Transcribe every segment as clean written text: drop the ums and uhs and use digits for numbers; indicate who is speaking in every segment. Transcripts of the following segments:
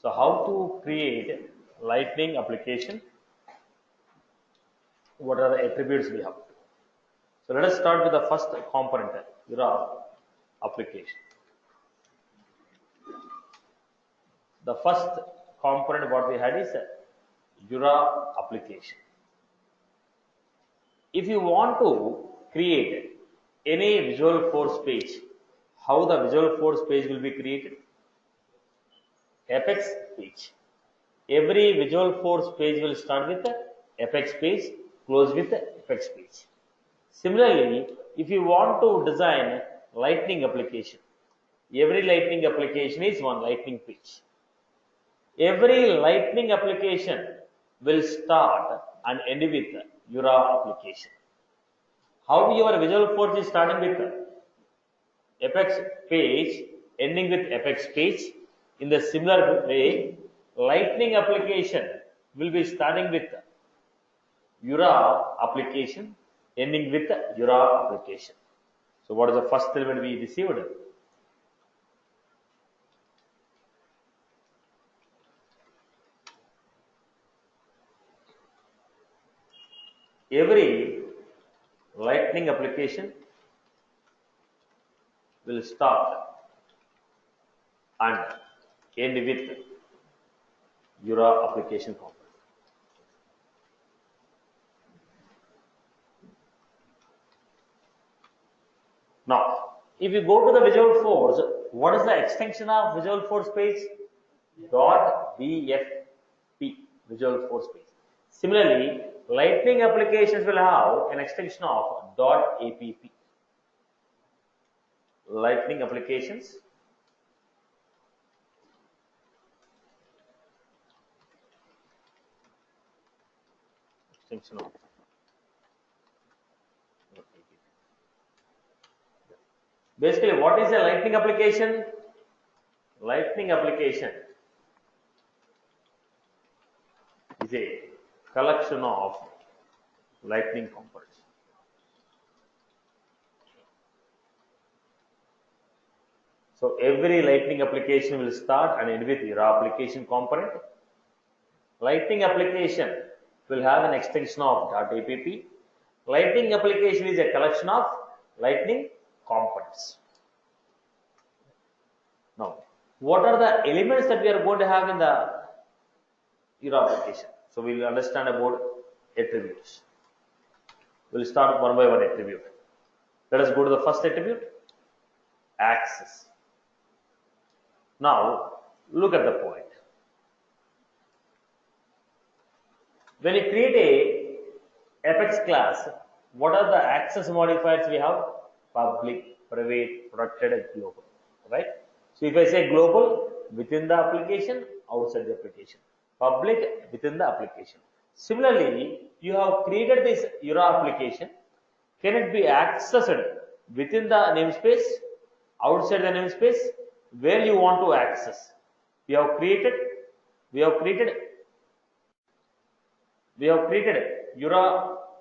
Speaker 1: So how to create Lightning application? What are the attributes we have? So let us start with the first component, your application. The first component what we had is Jura application. If you want to create any Visual Force page, how the Visual Force page will be created? Apex page. Every Visual Force page will start with the Apex page, close with the Apex page. Similarly, if you want to design Lightning application, every Lightning application is one Lightning page. Every Lightning application will start and end with your application. How your Visual Force is starting with Apex page, ending with Apex page. In the similar way, Lightning application will be starting with Jura application, ending with Jura application. So what is the first element we received? Every Lightning application will start and end with Jura application component. Now, if you go to the Visual Force, what is the extension of Visual Force page? .vfp, Visual Force page. Similarly, Lightning applications will have an extension of .app. Lightning applications extension of .app. Basically, what is a Lightning application? Lightning application is a collection of Lightning components. So every Lightning application will start and end with your application component. Lightning application will have an extension of .app. Lightning application is a collection of Lightning components. Now, what are the elements that we are going to have in your application? So we will understand about attributes. We will start one by one attribute. Let us go to the first attribute, access. Now, look at the point. When you create a Apex class, what are the access modifiers we have? Public, private, protected, global, right? So if I say global, within the application, outside the application. Public, within the application. Similarly, you have created this your application. Can it be accessed within the namespace, outside the namespace? Where you want to access? We have created your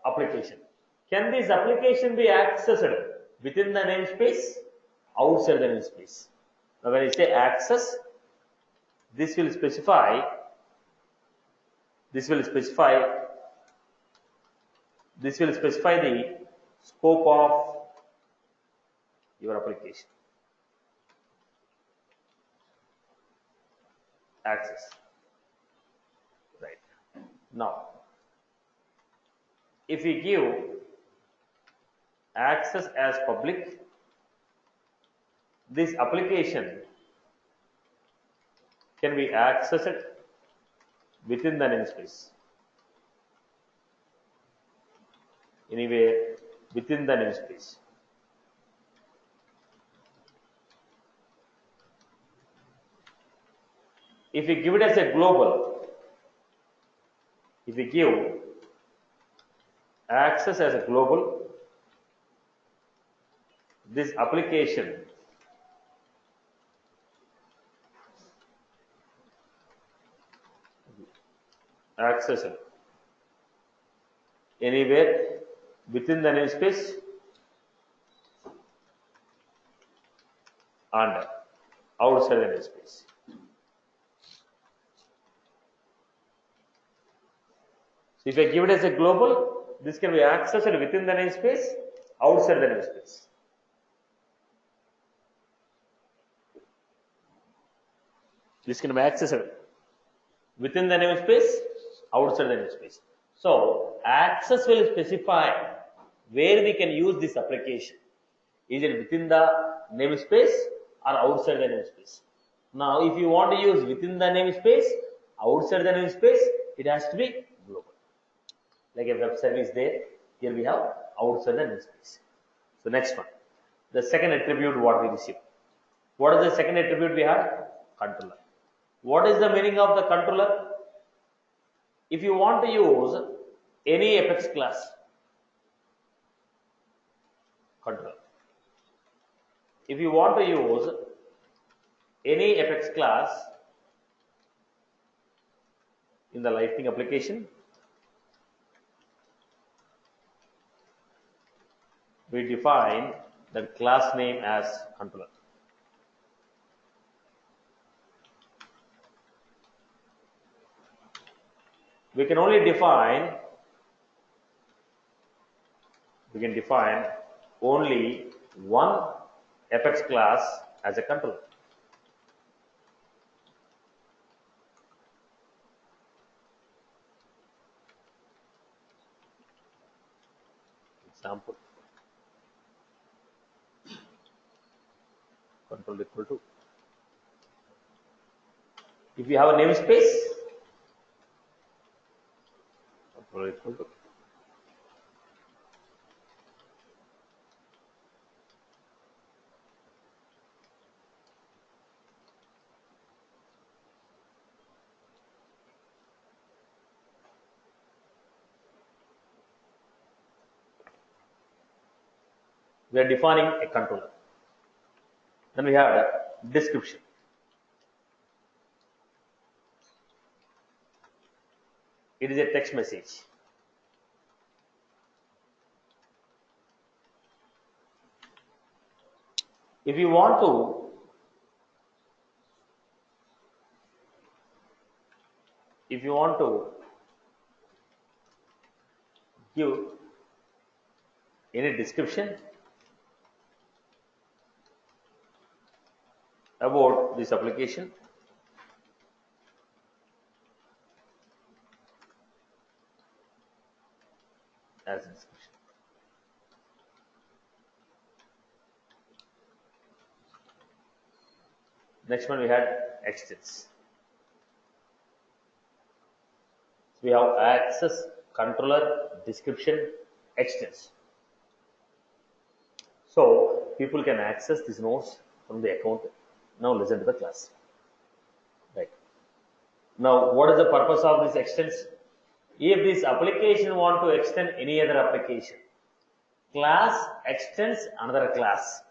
Speaker 1: application. Can this application be accessed within the namespace, outside the namespace? Now when I say access, this will specify the scope of your application. Access. Right. Now, if we give access as public, this application can be accessed within the namespace. Anywhere within the namespace. If we give it as a global, if we give access as a global, this application accessed anywhere within the namespace and outside the namespace. So if I give it as a global, this can be accessed within the namespace, outside the namespace. This can be accessed within the namespace, outside the namespace. So access will specify where we can use this application. Is it within the namespace or outside the namespace? Now, if you want to use within the namespace, outside the namespace, it has to be global. Like a web service there, here we have outside the namespace. So next one, the second attribute what we receive. What is the second attribute we have? Controller. What is the meaning of the controller? If you want to use any Apex class, controller. If you want to use any Apex class in the Lightning application, we define the class name as controller. We can only define, only one Apex class as a controller. Example, control equal to. If you have a namespace, control equal to. We are defining a controller. Then we have a description. It is a text message. If you want to give any description about this application, as a description. Next one we had extents. So we have access, controller, description, extents. So people can access these nodes from the account. Now listen to the class. Right. Now what is the purpose of these extents? If this application want to extend any other application, class extends another class.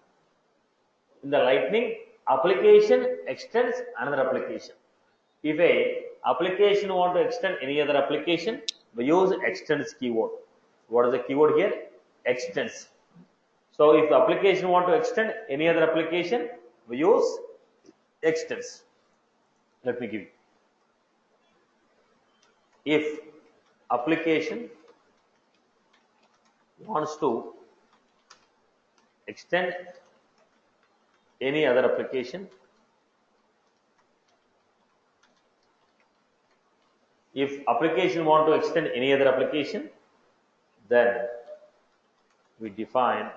Speaker 1: In the Lightning, application extends another application. If a application want to extend any other application, we use extends keyword. What is the keyword here? Extends. So if the application want to extend any other application, we use extends. Let me give you. If application wants to extend any other application, if application want to extend any other application, then we define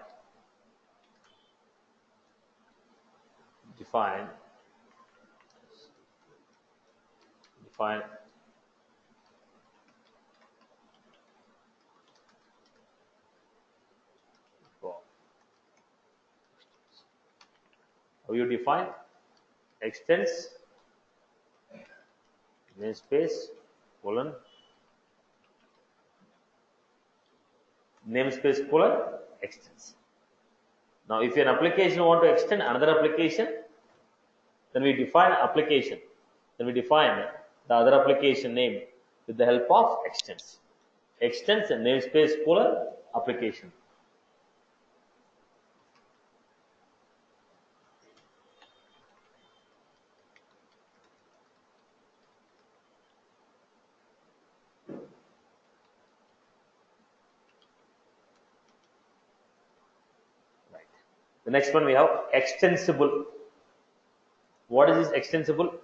Speaker 1: how you define extends namespace colon extends. Now if an application want to extend another application, then we define application. Then we define the other application name with the help of extends. Extends and namespace colon application. The next one we have extensible. What is this extensible?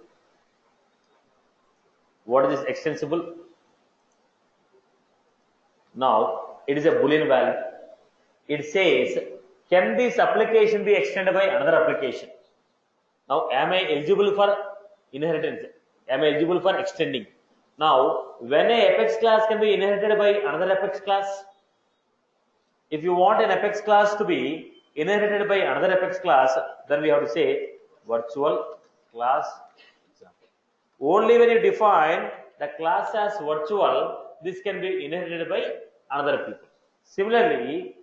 Speaker 1: What is this extensible? Now it is a Boolean value. It says, can this application be extended by another application? Now, am I eligible for inheritance? Am I eligible for extending? Now, when a apex class can be inherited by another apex class, if you want an apex class to be inherited by another apex class, then we have to say virtual class example. Only when you define the class as virtual, this can be inherited by another people. Similarly,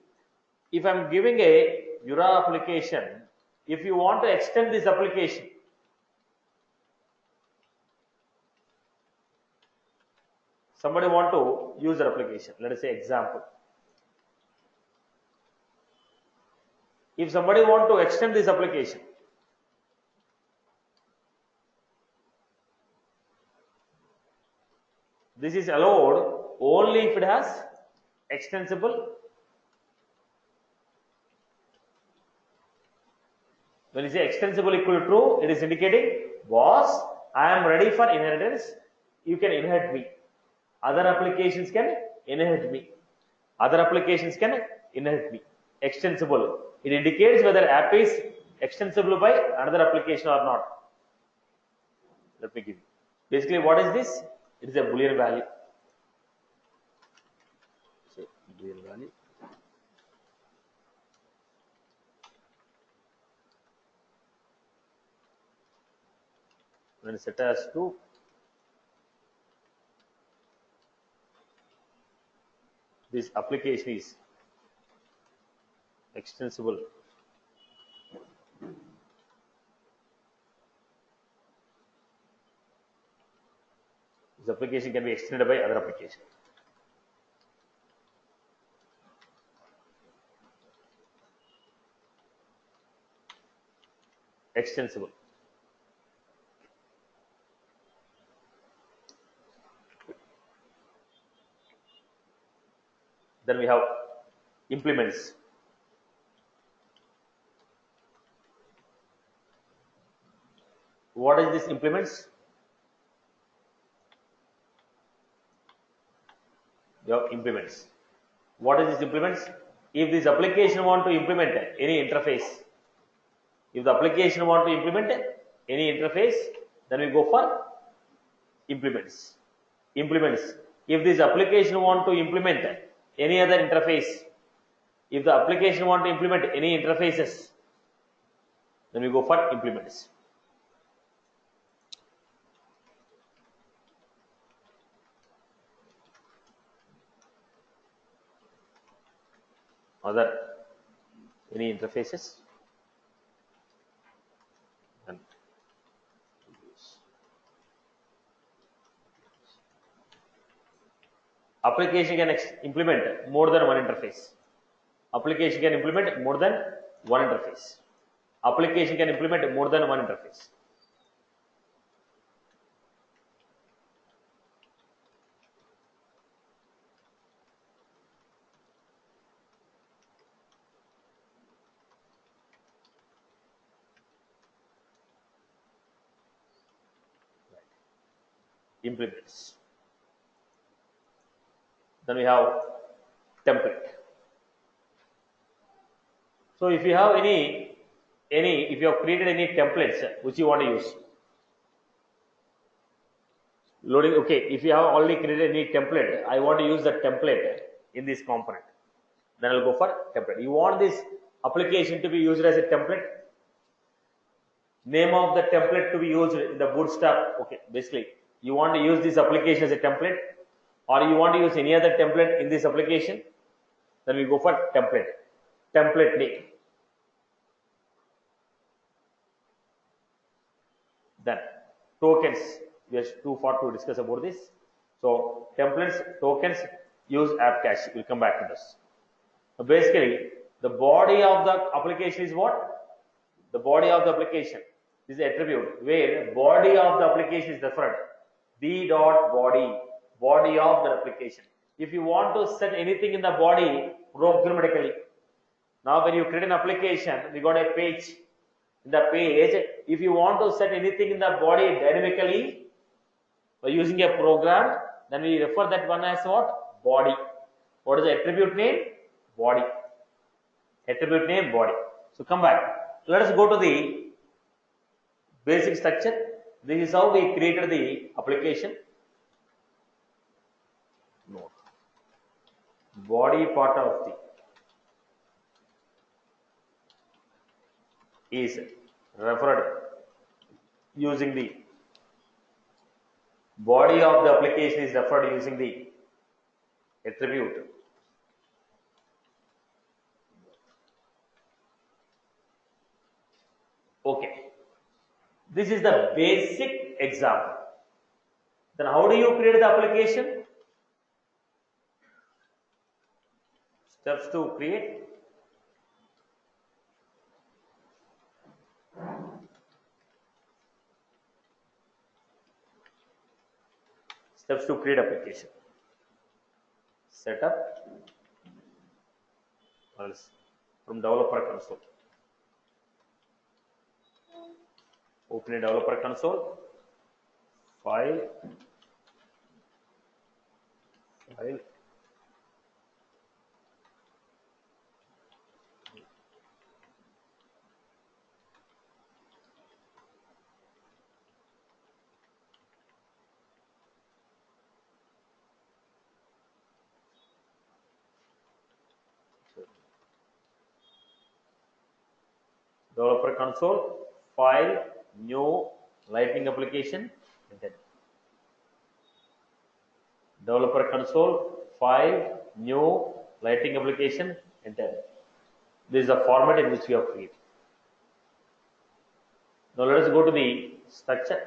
Speaker 1: if I am giving a Jura application, if you want to extend this application, somebody want to use the application, let us say example. If somebody want to extend this application, this is allowed only if it has extensible. When you say extensible equal to true, it is indicating, boss, I am ready for inheritance. You can inherit me. Other applications can inherit me. Other applications can inherit me. Extensible. It indicates whether app is extensible by another application or not. Let me give you. Basically, what is this? It is a Boolean value. So, Boolean value. When set as to this application is extensible. This application can be extended by other application. Extensible. Then we have implements. What is this implements? You have implements. What is this implements? If this application want to implement any interface, if the application want to implement any interface, then we go for implements. Implements. If this application want to implement any other interface, if the application want to implement any interfaces, then we go for implements. Other any interfaces, and application can implement more than one interface. Application can implement more than one interface. Application can implement more than one interface. Implements. Then we have template. So if you have if you have created any templates which you want to use, loading, okay, if you have already created any template, I want to use that template in this component, then I'll go for template. You want this application to be used as a template, name of the template to be used in the bootstrap. Okay, basically you want to use this application as a template, or you want to use any other template in this application, then we go for template. Template name. Then tokens. We are too far to discuss about this. So templates, tokens, use app cache. We'll come back to this. So basically, the body of the application is what? The body of the application is the attribute where body of the application is referred. B dot body, body of the application. If you want to set anything in the body programmatically, Now when you create an application, we got a page. In the page, if you want to set anything in the body dynamically by using a program, then we refer that one as what? Body. What is the attribute name? Body. Attribute name body. So come back. Let us go to the basic structure. This is how we created the application. Note. Body part of the is referred using the body of the application is referred using the attribute. Okay. This is the basic example. Then how do you create the application? Steps to create. Steps to create application. Setup. From developer console. Open a developer console. File. Developer console, file, new, lightning application, enter. Developer console, file, new, lightning application, enter. This is the format in which we have created. Now let us go to the structure.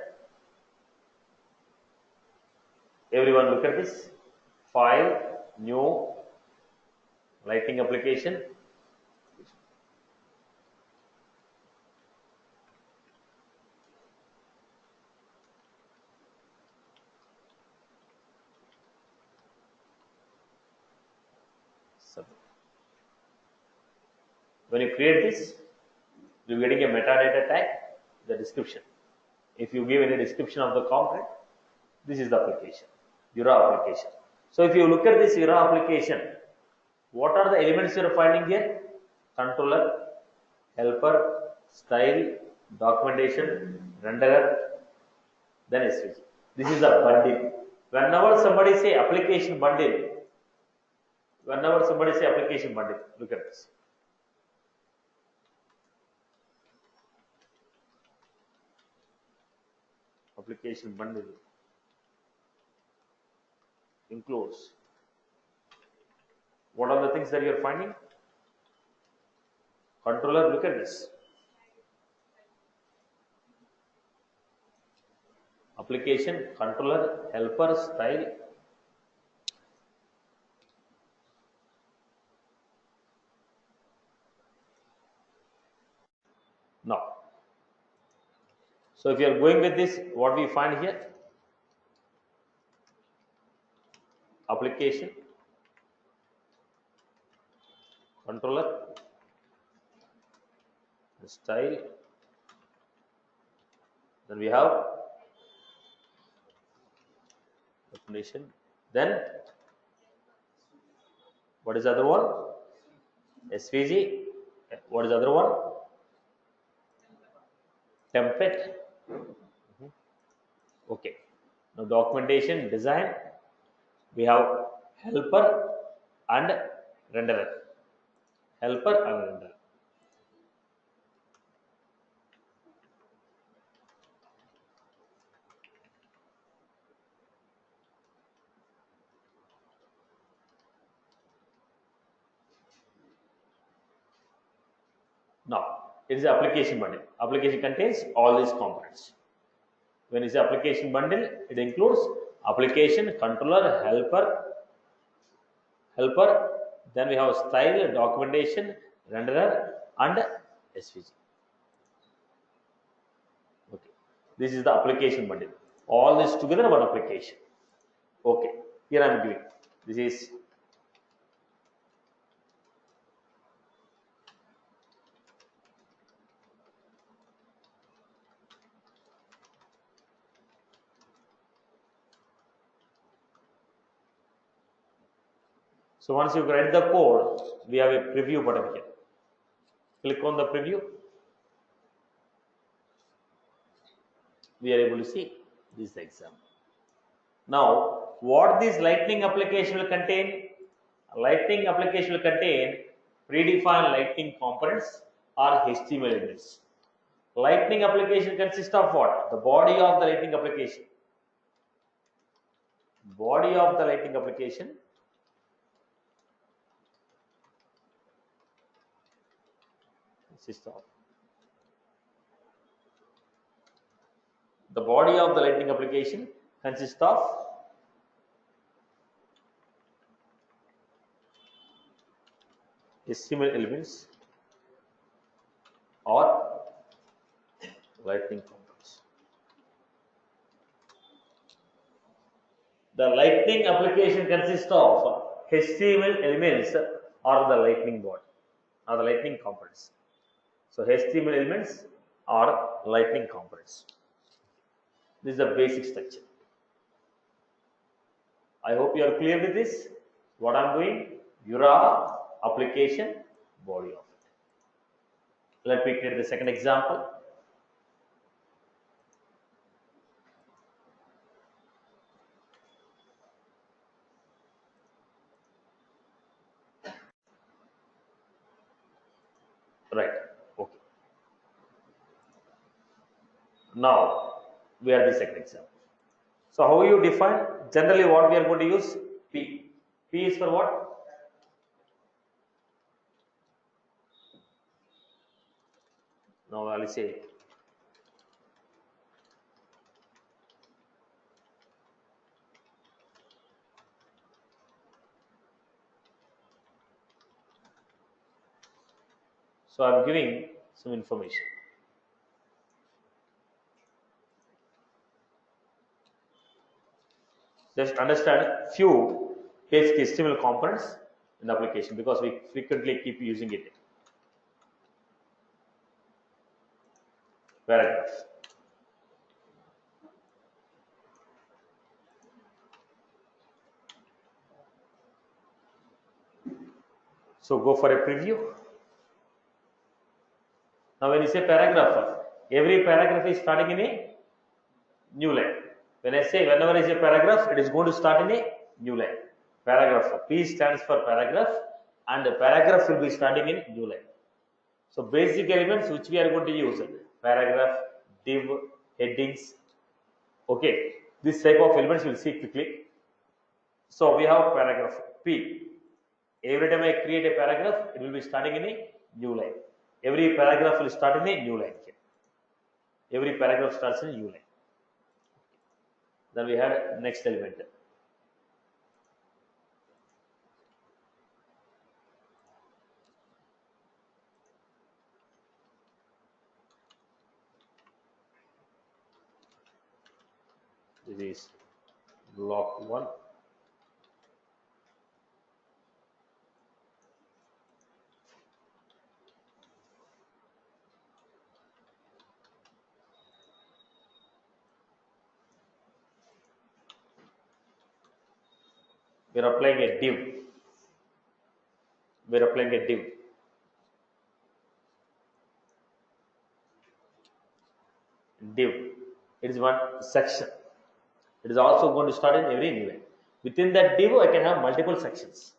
Speaker 1: Everyone look at this. File, new, lightning application. When you create this, you are getting a metadata tag, the description. If you give any description of the component, this is the application, Euro application. So if you look at this Euro application, what are the elements you are finding here? Controller, helper, style, documentation, renderer, then SVG. This is the bundle. Whenever somebody say application bundle, look at this. Application bundle includes what are the things that you are finding? Controller, look at this. Application, controller, helper, style. Now, so if you are going with this, what we find here? Application, controller, style, then we have definition, then what is the other one? SVG, what is the other one? Template. Okay. Now documentation, design, we have helper and renderer. Helper and renderer. Now, it is an application bundle. Application contains all these components. When it is application bundle, it includes application, controller, helper, then we have style, documentation, renderer, and SVG. Okay, this is the application bundle. All this together one application. Okay, here I am giving. This is So once you write the code, we have a preview button here. Click on the preview. We are able to see this example. Now, what this Lightning application will contain? Lightning application will contain predefined Lightning components or HTML elements. Lightning application consists of what? The body of the Lightning application. Body of the Lightning application consists of the body of the Lightning application consists of HTML elements or Lightning components. The Lightning application consists of HTML elements or the Lightning body or the Lightning components. So HTML elements or Lightning components. This is the basic structure. I hope you are clear with this. What I am doing, Jura application body of it. Let me create the second example. Right. Okay. Now we are the second example. So how you define? Generally, what we are going to use? P. P is for what? Now I will say so I am giving some information. Just understand few basic HTML components in the application because we frequently keep using it. Paragraph. So go for a preview. Now when you say paragraph, every paragraph is starting in a new line. When I say whenever is a paragraph, it is going to start in a new line. Paragraph. P stands for paragraph and the paragraph will be starting in new line. So basic elements which we are going to use, paragraph, div, headings. Okay, this type of elements we will see quickly. So we have paragraph P. Every time I create a paragraph, it will be starting in a new line. Every paragraph will start in a new line. Every paragraph starts in a new line. Then we had next element. This is block 1. We are applying a div. We are applying a div. Div. It is one section. It is also going to start in every new line. Within that div, I can have multiple sections.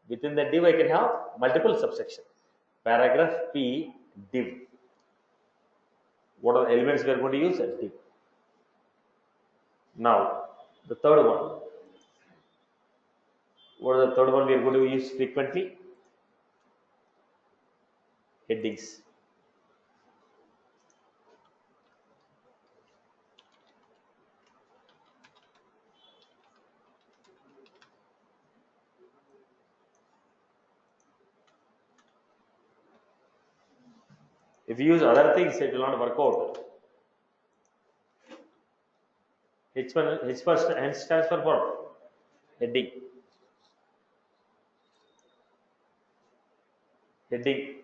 Speaker 1: Within that div, I can have multiple subsections. Paragraph P div. What are the elements we are going to use? Div. Now, the third one. What is the third one we are going to use frequently? Headings. If you use other things, it will not work out. H stands for what? Heading. Heading.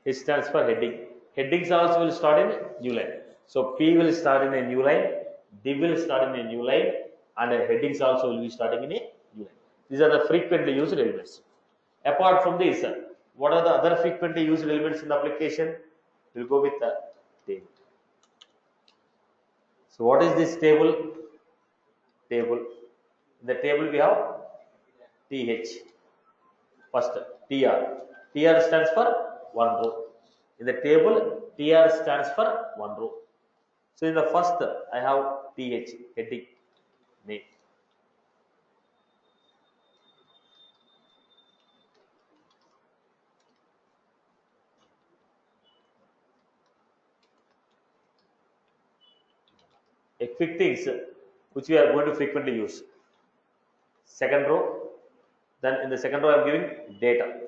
Speaker 1: H stands for heading. Headings also will start in a new line. So P will start in a new line, div will start in a new line, and headings also will be starting in a new line. These are the frequently used elements. Apart from this, what are the other frequently used elements in the application? We'll go with the table. So what is this table? Table. In the table we have TH. First, TR. TR stands for one row. In the table, TR stands for one row. So in the first, I have TH, heading, name. A quick things which we are going to frequently use. Second row, then in the second row I am giving data.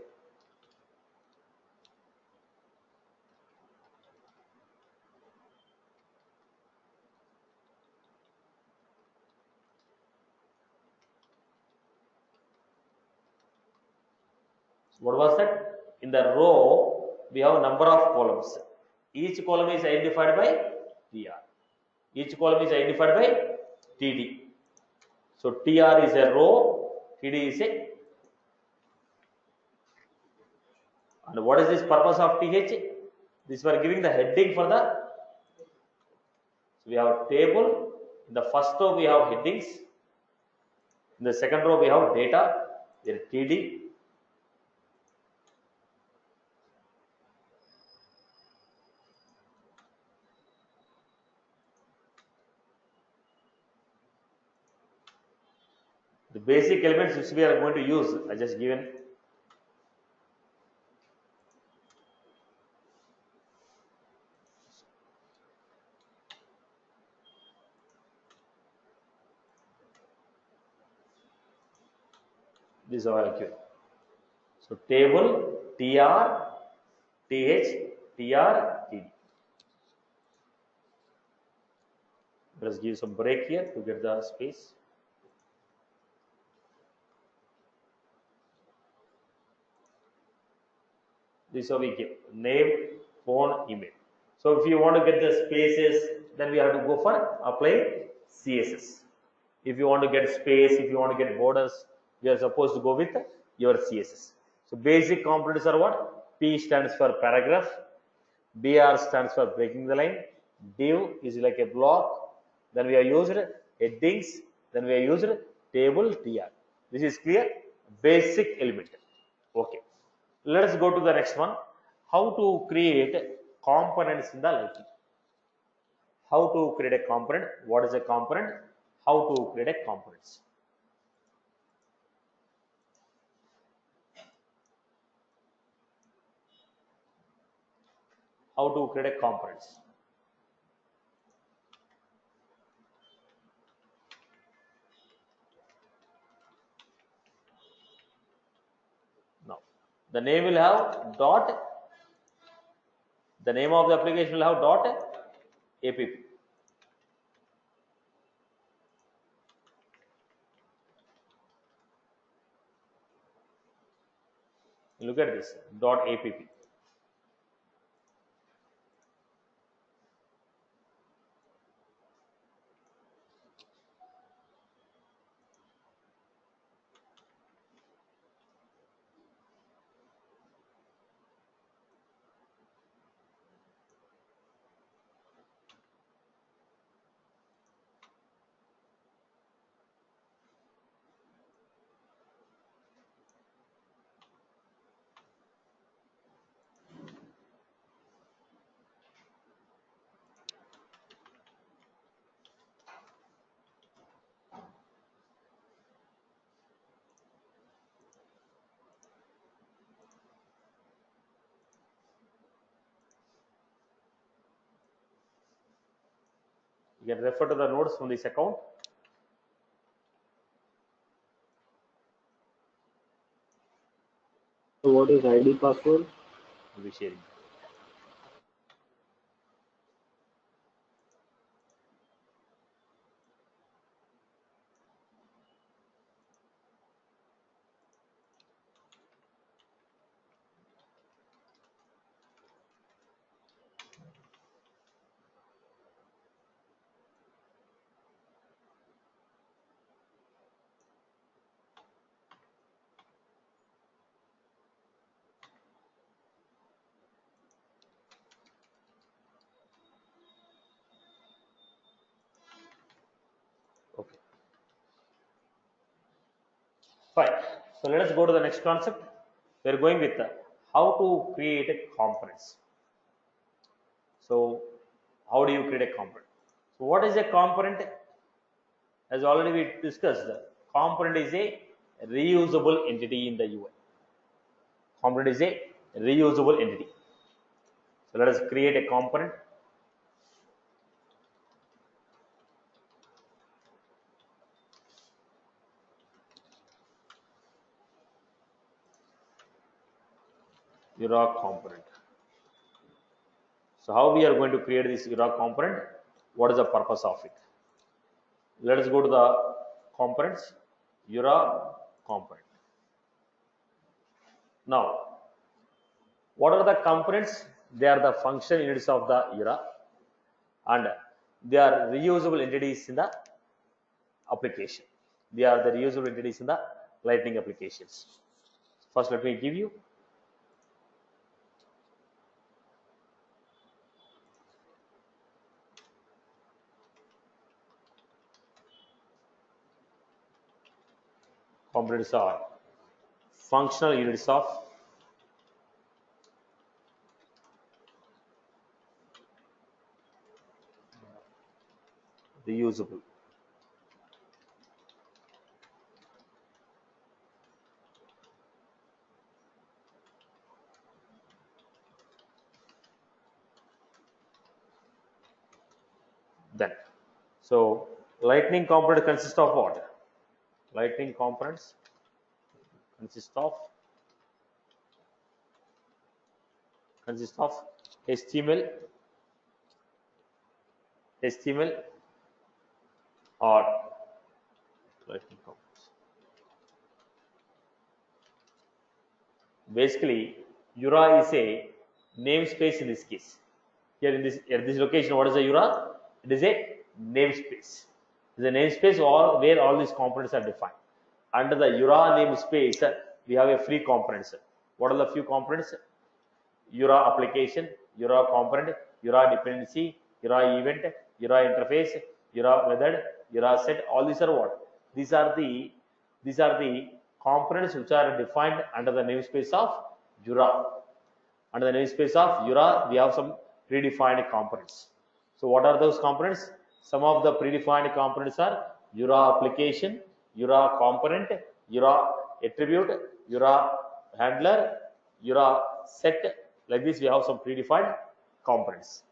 Speaker 1: What was that? In the row, we have number of columns. Each column is identified by TR. Each column is identified by TD. So TR is a row, TD is a. And what is this purpose of TH? This we are giving the heading for the. So we have table. In the first row we have headings. In the second row we have data. There TD. The basic elements which we are going to use are just given. This is our IQ. So table, TR, TH, TR, TD. Let us give some break here to get the space. This is how we give name, phone, email. So if you want to get the spaces, then we have to go for apply CSS. If you want to get space, if you want to get borders, you are supposed to go with your CSS. So basic components are what? P stands for paragraph, BR stands for breaking the line, div is like a block, then we are used headings, then we are used table TR. This is clear? Basic element. Okay. Let us go to the next one. How to create components in the Lightning. How to create a component? What is a component? How to create a components? How to create a components? Now, the name will have dot. The name of the application will have dot app. Look at this dot app. You can refer to the notes from this account.
Speaker 2: So what is ID password?
Speaker 1: We'll be sharing. Fine. So let us go to the next concept. We are going with how to create a components. So how do you create a component? So what is a component? As already we discussed, component is a reusable entity in the UI. Component is a reusable entity. So let us create a component. URA component. So how we are going to create this URA component? What is the purpose of it? Let us go to the components. URA component. Now, what are the components? They are the function units of the URA, and they are reusable entities in the application. They are the reusable entities in the Lightning applications. First, let me give you. Components are functional units of reusable. Then, so Lightning component consists of what? Lightning components consist of HTML, or Lightning components. Basically, URA is a namespace in this case. Here in this at this location, what is the URA? It is a namespace. It is a namespace where all these components are defined. Under the URA namespace, we have a free components. What are the few components? URA application, URA component, URA dependency, URA event, URA interface, URA method, URA set. All these are what? These are the components which are defined under the namespace of URA. Under the namespace of URA, we have some predefined components. So what are those components? Some of the predefined components are URA application, URA component, URA attribute, URA handler, URA set. Like this, we have some predefined components.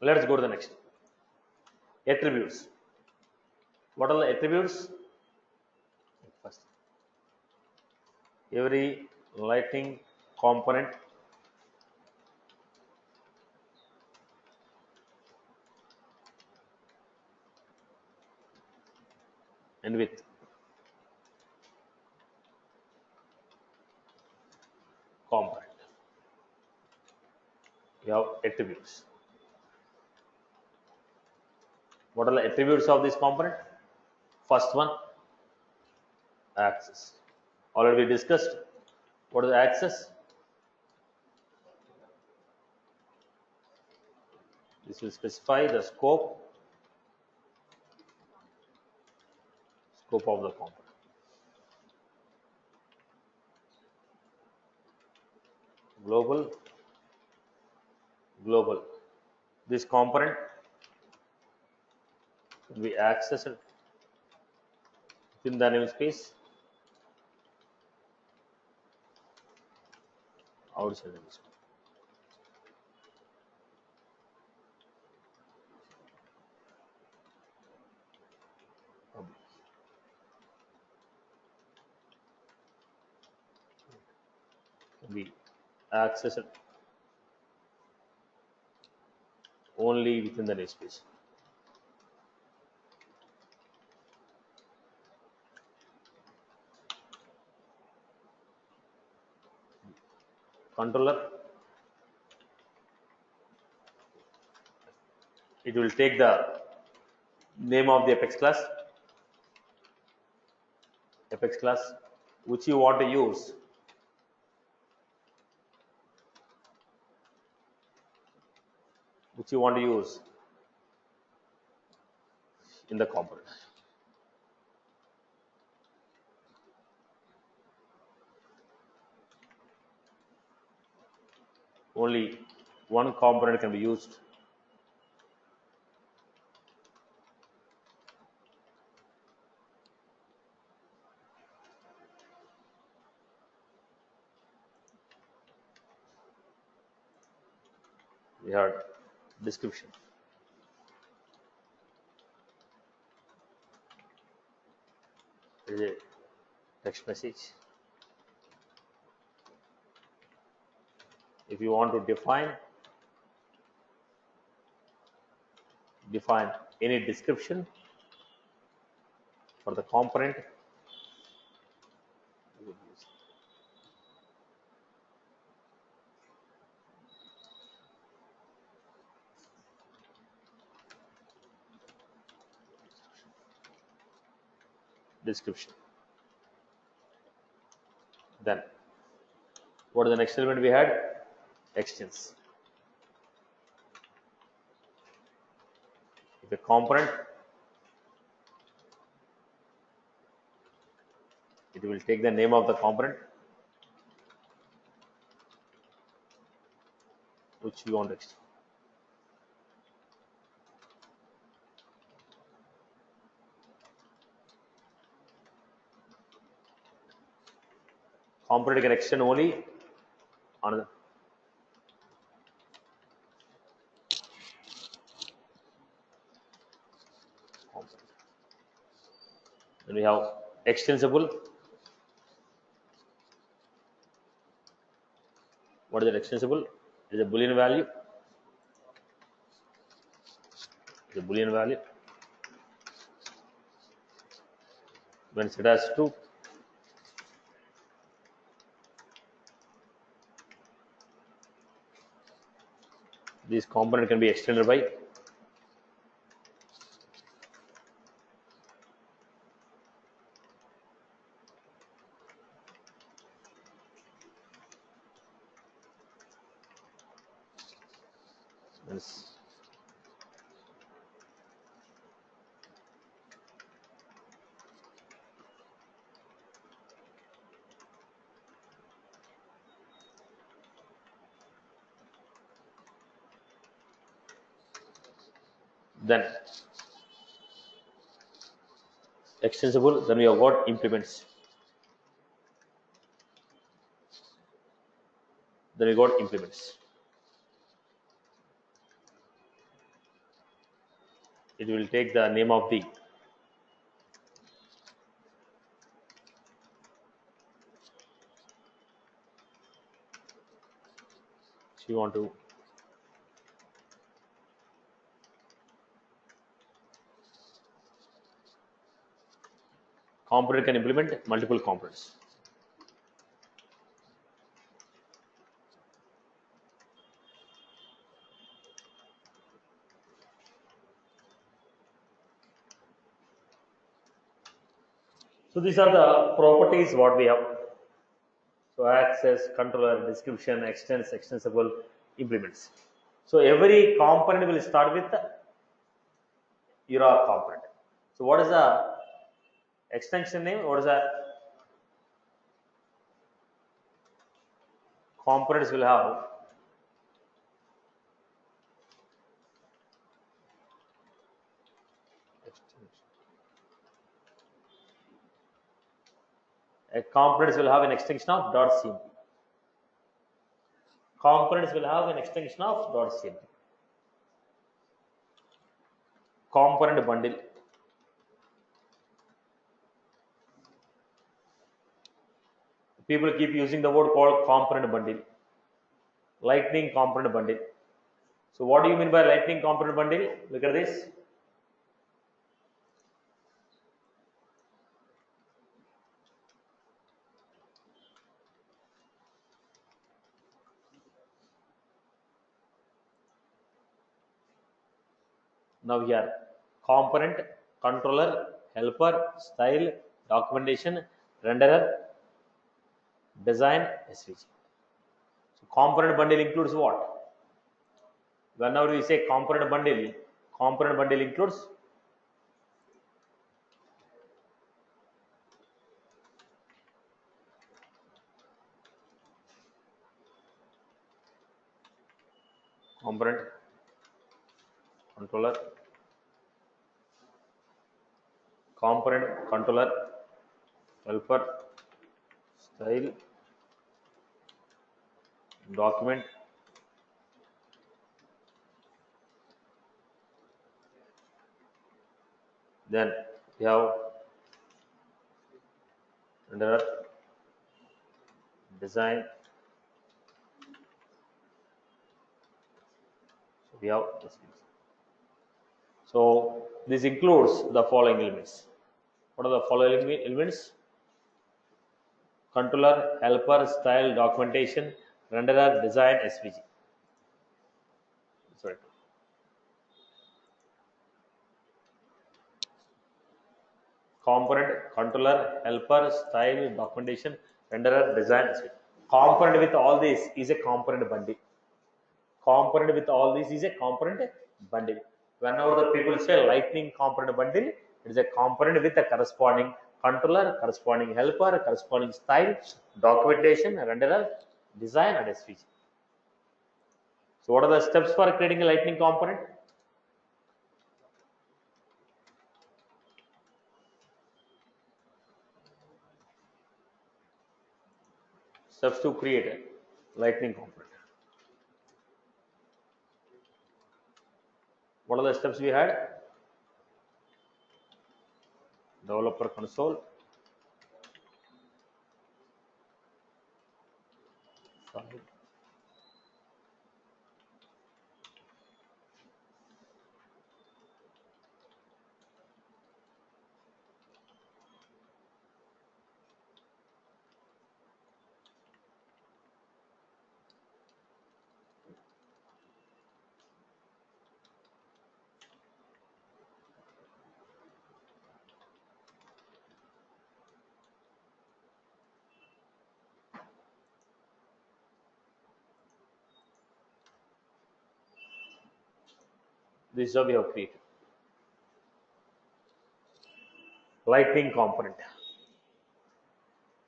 Speaker 1: Let's go to the next. Attributes. What are the attributes? First, every Lightning component and with component. We have attributes. What are the attributes of this component? First one, access. Already we discussed. What is access? This will specify the scope of the component. Global. This component will be accessed within the namespace, outside the namespace. Be accessed only within the namespace. Controller, it will take the name of the Apex class, which you want to use. in the component. Only one component can be used. We have description. There is a text message. If you want to define any description for the component, you will use description. Then what is the next element we had? Extents. If a component, it will take the name of the component which we want to extend. Component can extend only on the component. Then we have extensible. What is it? Extensible? It is a Boolean value. The Boolean value. When set as true, this component can be extended by means then extensible. Then we have got implements. Then we got implements. It will take the name of the so you want to component can implement multiple components. So these are the properties what we have. So access, controller, description, extends, extensible, implements. So every component will start with your component. So what is the extension name? What is the components will have? A components will have an extension of .cmp. Components will have an extension of .cmp. Component bundle. People keep using the word called component bundle. Lightning component bundle. So what do you mean by lightning component bundle? Look at this. Now here, component, controller, helper, style, documentation, renderer, design, SVG. So component bundle includes what? Whenever we say component bundle includes component controller, component controller, helper, style, document, then we have renderer, design. So we have this. So this includes the following elements. What are the following elements? Controller, helper, style, documentation, renderer, design, SVG. Sorry. Component, controller, helper, style, documentation, renderer, design, SVG. Component with all this is a component bundle. Component with all this is a component bundle. Whenever the people say lightning component bundle, it is a component with a corresponding controller, corresponding helper, corresponding style, documentation, renderer, design, and SVG. So what are the steps for creating a lightning component? Steps to create a lightning component. What are the steps we had? Developer console, file, this is how we have created lightning component.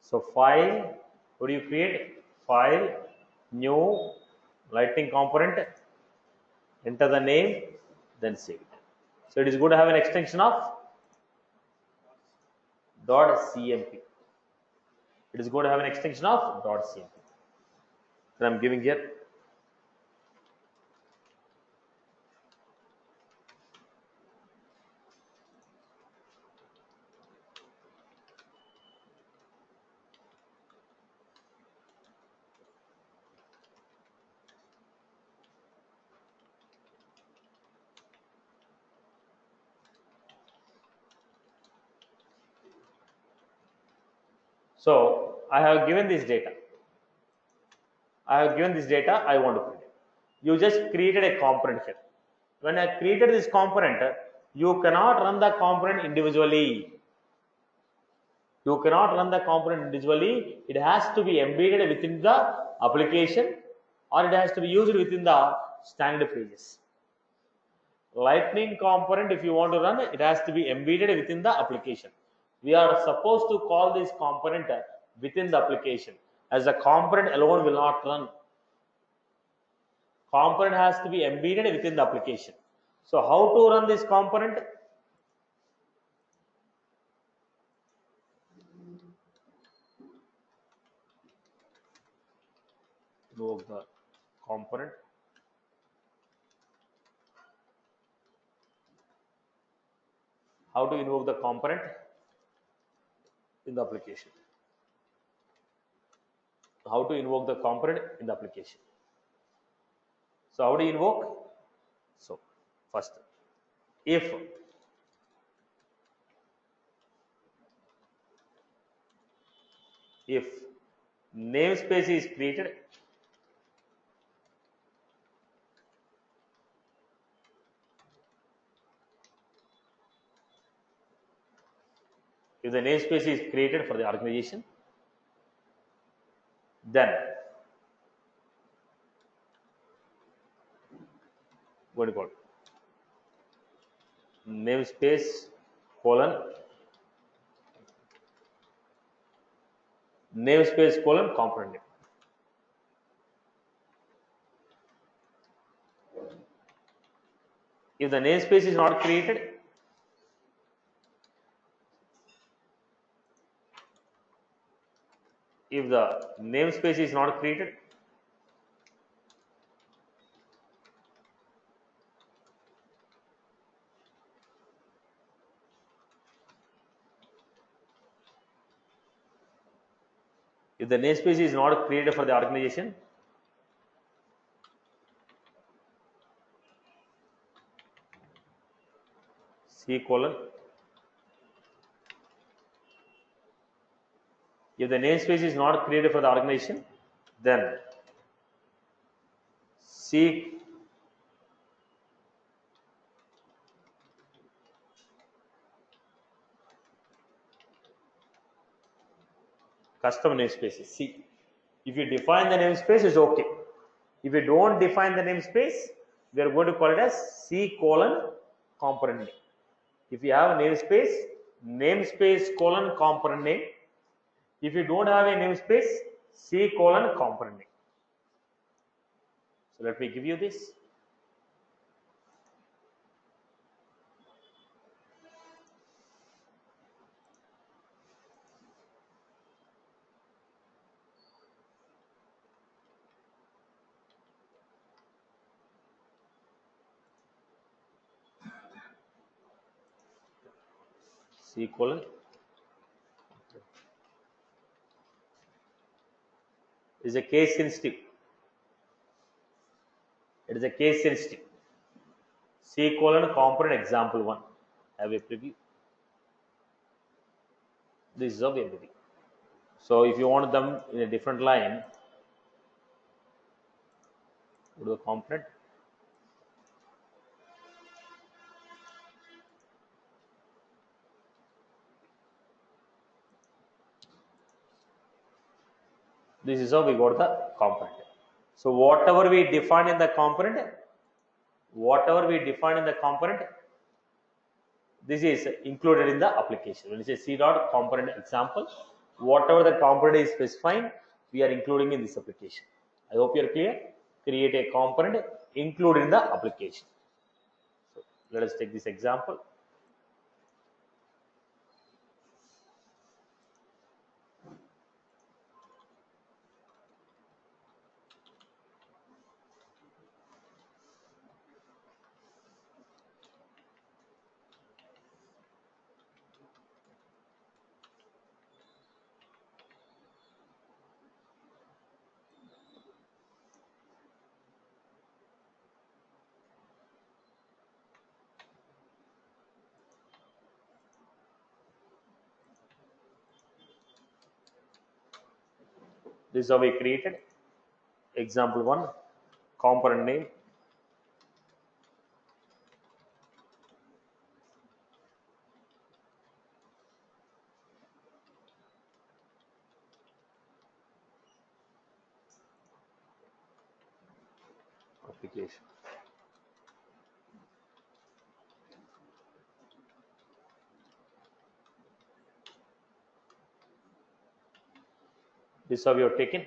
Speaker 1: So file, what do you create? File, new, lightning component, enter the name, then save it. So it is good to have an extension of .cmp. It is good to have an extension of .cmp. Then I'm giving here. So I have given this data. I want to print it. You just created a component here. When I created this component, you cannot run the component individually. You cannot run the component individually. It has to be embedded within the application, or it has to be used within the standard pages. Lightning component, if you want to run, it has to be embedded within the application. We are supposed to call this component within the application, as the component alone will not run. Component has to be embedded within the application. So how to run this component? Invoke the component. How to invoke the component in the application? How to invoke the component in the application? So how do you invoke? So first, if namespace is created, if the namespace is created for the organization, then going to call namespace colon component name. If the namespace is not created, if the namespace is not created, if the namespace is not created for the organization, C colon. If the namespace is not created for the organization, then C custom namespace. C. If you define the namespace, it's okay. If you don't define the namespace, we are going to call it as C colon component name. If you have a namespace colon component name. If you don't have a namespace, C colon component name. So let me give you this. C colon. Is a case sensitive. It is a case sensitive. C colon component example 1. Have a preview. This is of everything. So if you want them in a different line, go to the component. This is how we got the component. So whatever we define in the component, this is included in the application. When you say C dot component example, whatever the component is specifying, we are including in this application. I hope you are clear. Create a component, include in the application. So let us take this example. This is how we created. Example 1, component name. Application. This is how we have taken.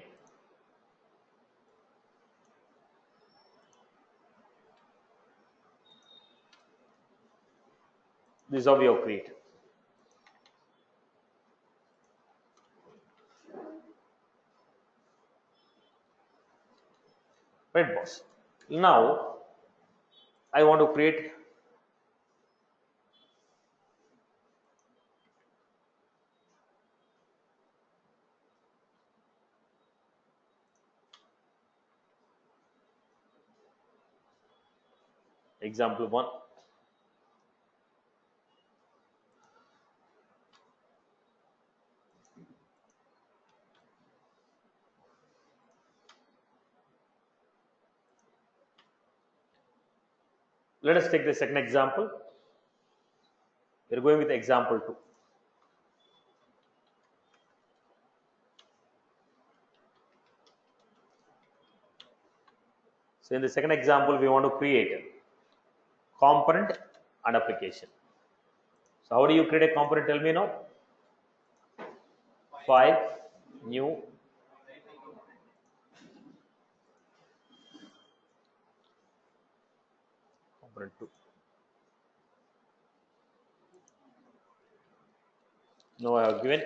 Speaker 1: This is how we have created. Right, boss. Now I want to create example 1. Let us take the second example. We are going with example 2. So in the second example, we want to create component and application. So how do you create a component? Tell me now. 5 new component 2. Now I have given.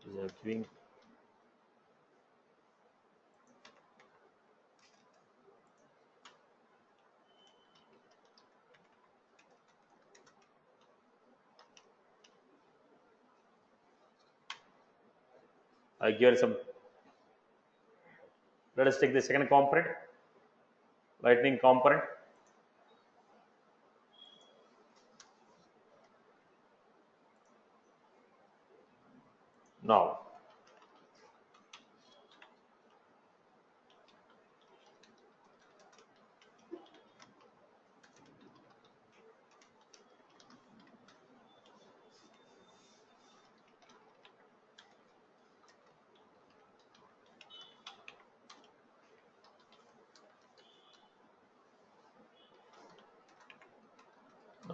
Speaker 1: I have given. I give some. Let us take the second component, lightning component. Now,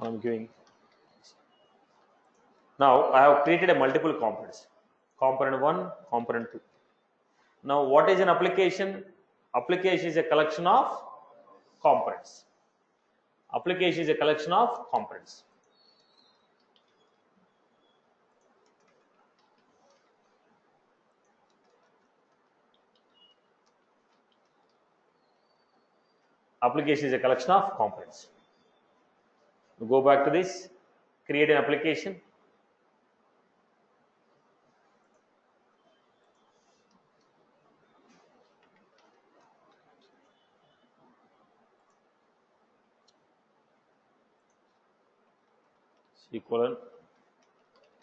Speaker 1: I'm giving. Now I have created a multiple components. Component 1, component 2. Now what is an application? Application is a collection of components. Application is a collection of components. Application is a collection of components. We go back to this, create an application. Equivalent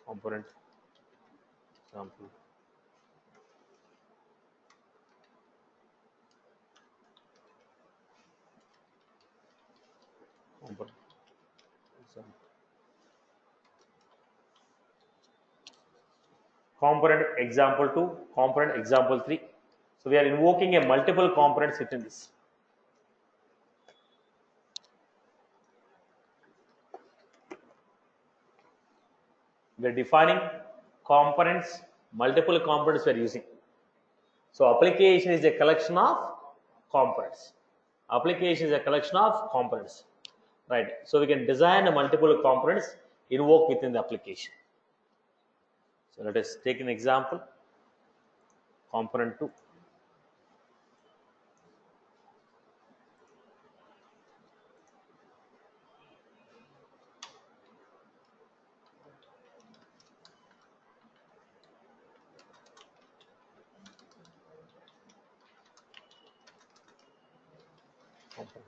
Speaker 1: component example. Component example. Component example 2, component example 3. So we are invoking a multiple components within this. We are defining components, multiple components we are using. So application is a collection of components. Application is a collection of components, right? So we can design a multiple components invoke within the application. So let us take an example. Component 2. Component.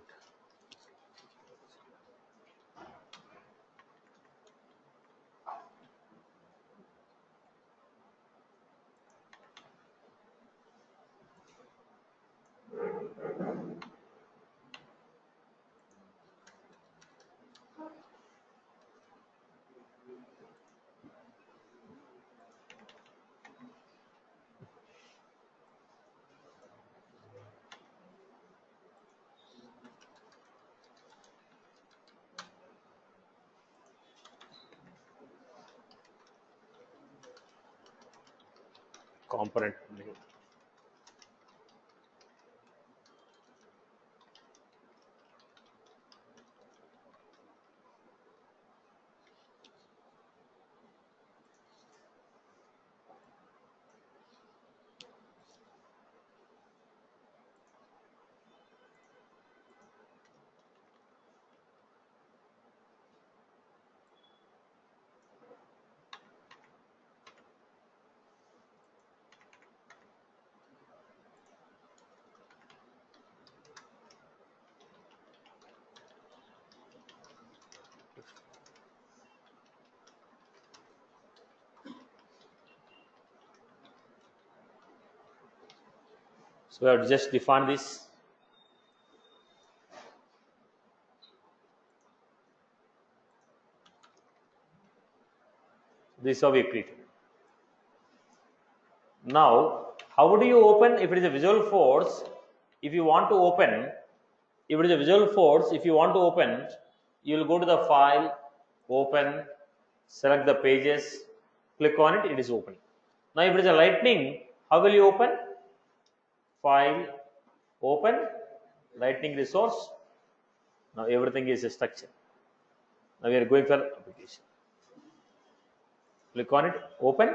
Speaker 1: Component name. So we have to just define this. This is how we create. Now, how do you open if it is a visual force? If you want to open, if it is a visual force, if you want to open, you will go to the file, open, select the pages, click on it, it is opening. Now if it is a lightning, how will you open? File, open, lightning resource. Now everything is a structure. Now we are going for application. Click on it, open.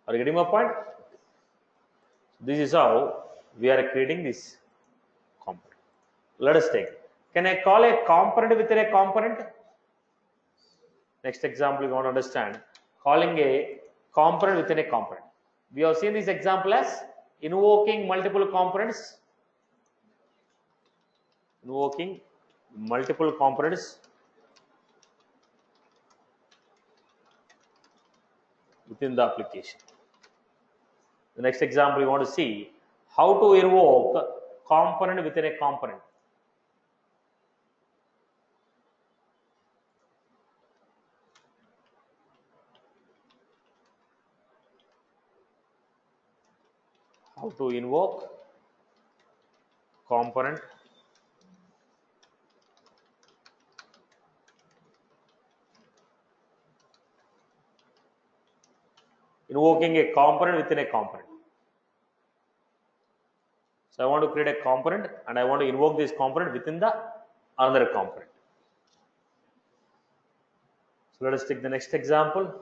Speaker 1: Are you getting my point? This is how we are creating this component. Let us take. Can I call a component within a component? Next example you want to understand. Calling a component within a component. We have seen this example as invoking multiple components. Invoking multiple components within the application. The next example you want to see how to invoke component within a component. How to invoke component invoking a component within a component. So I want to create a component and I want to invoke this component within the another component. So let us take the next example.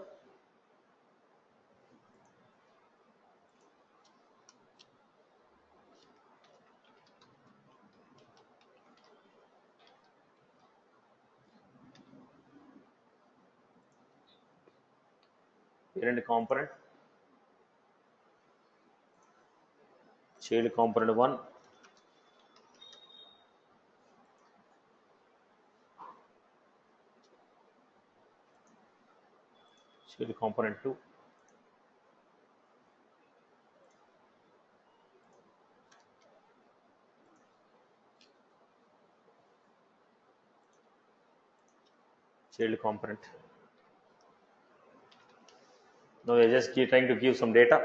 Speaker 1: Parent component, child component 1, child component 2, child component. Now we are just trying to give some data.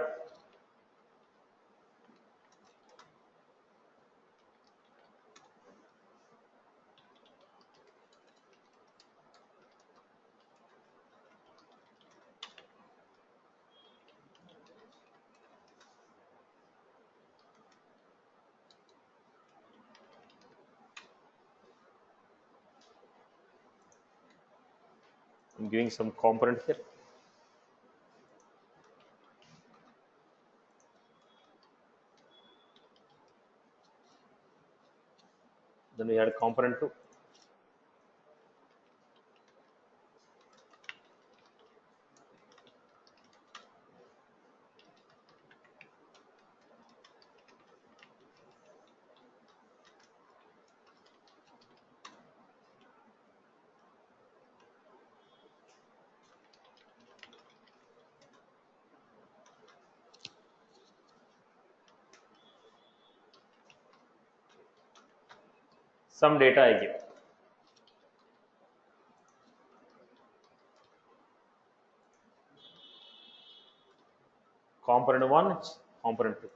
Speaker 1: I'm giving some component here. Then we had component 2. Some data I give. Component 1, component 2.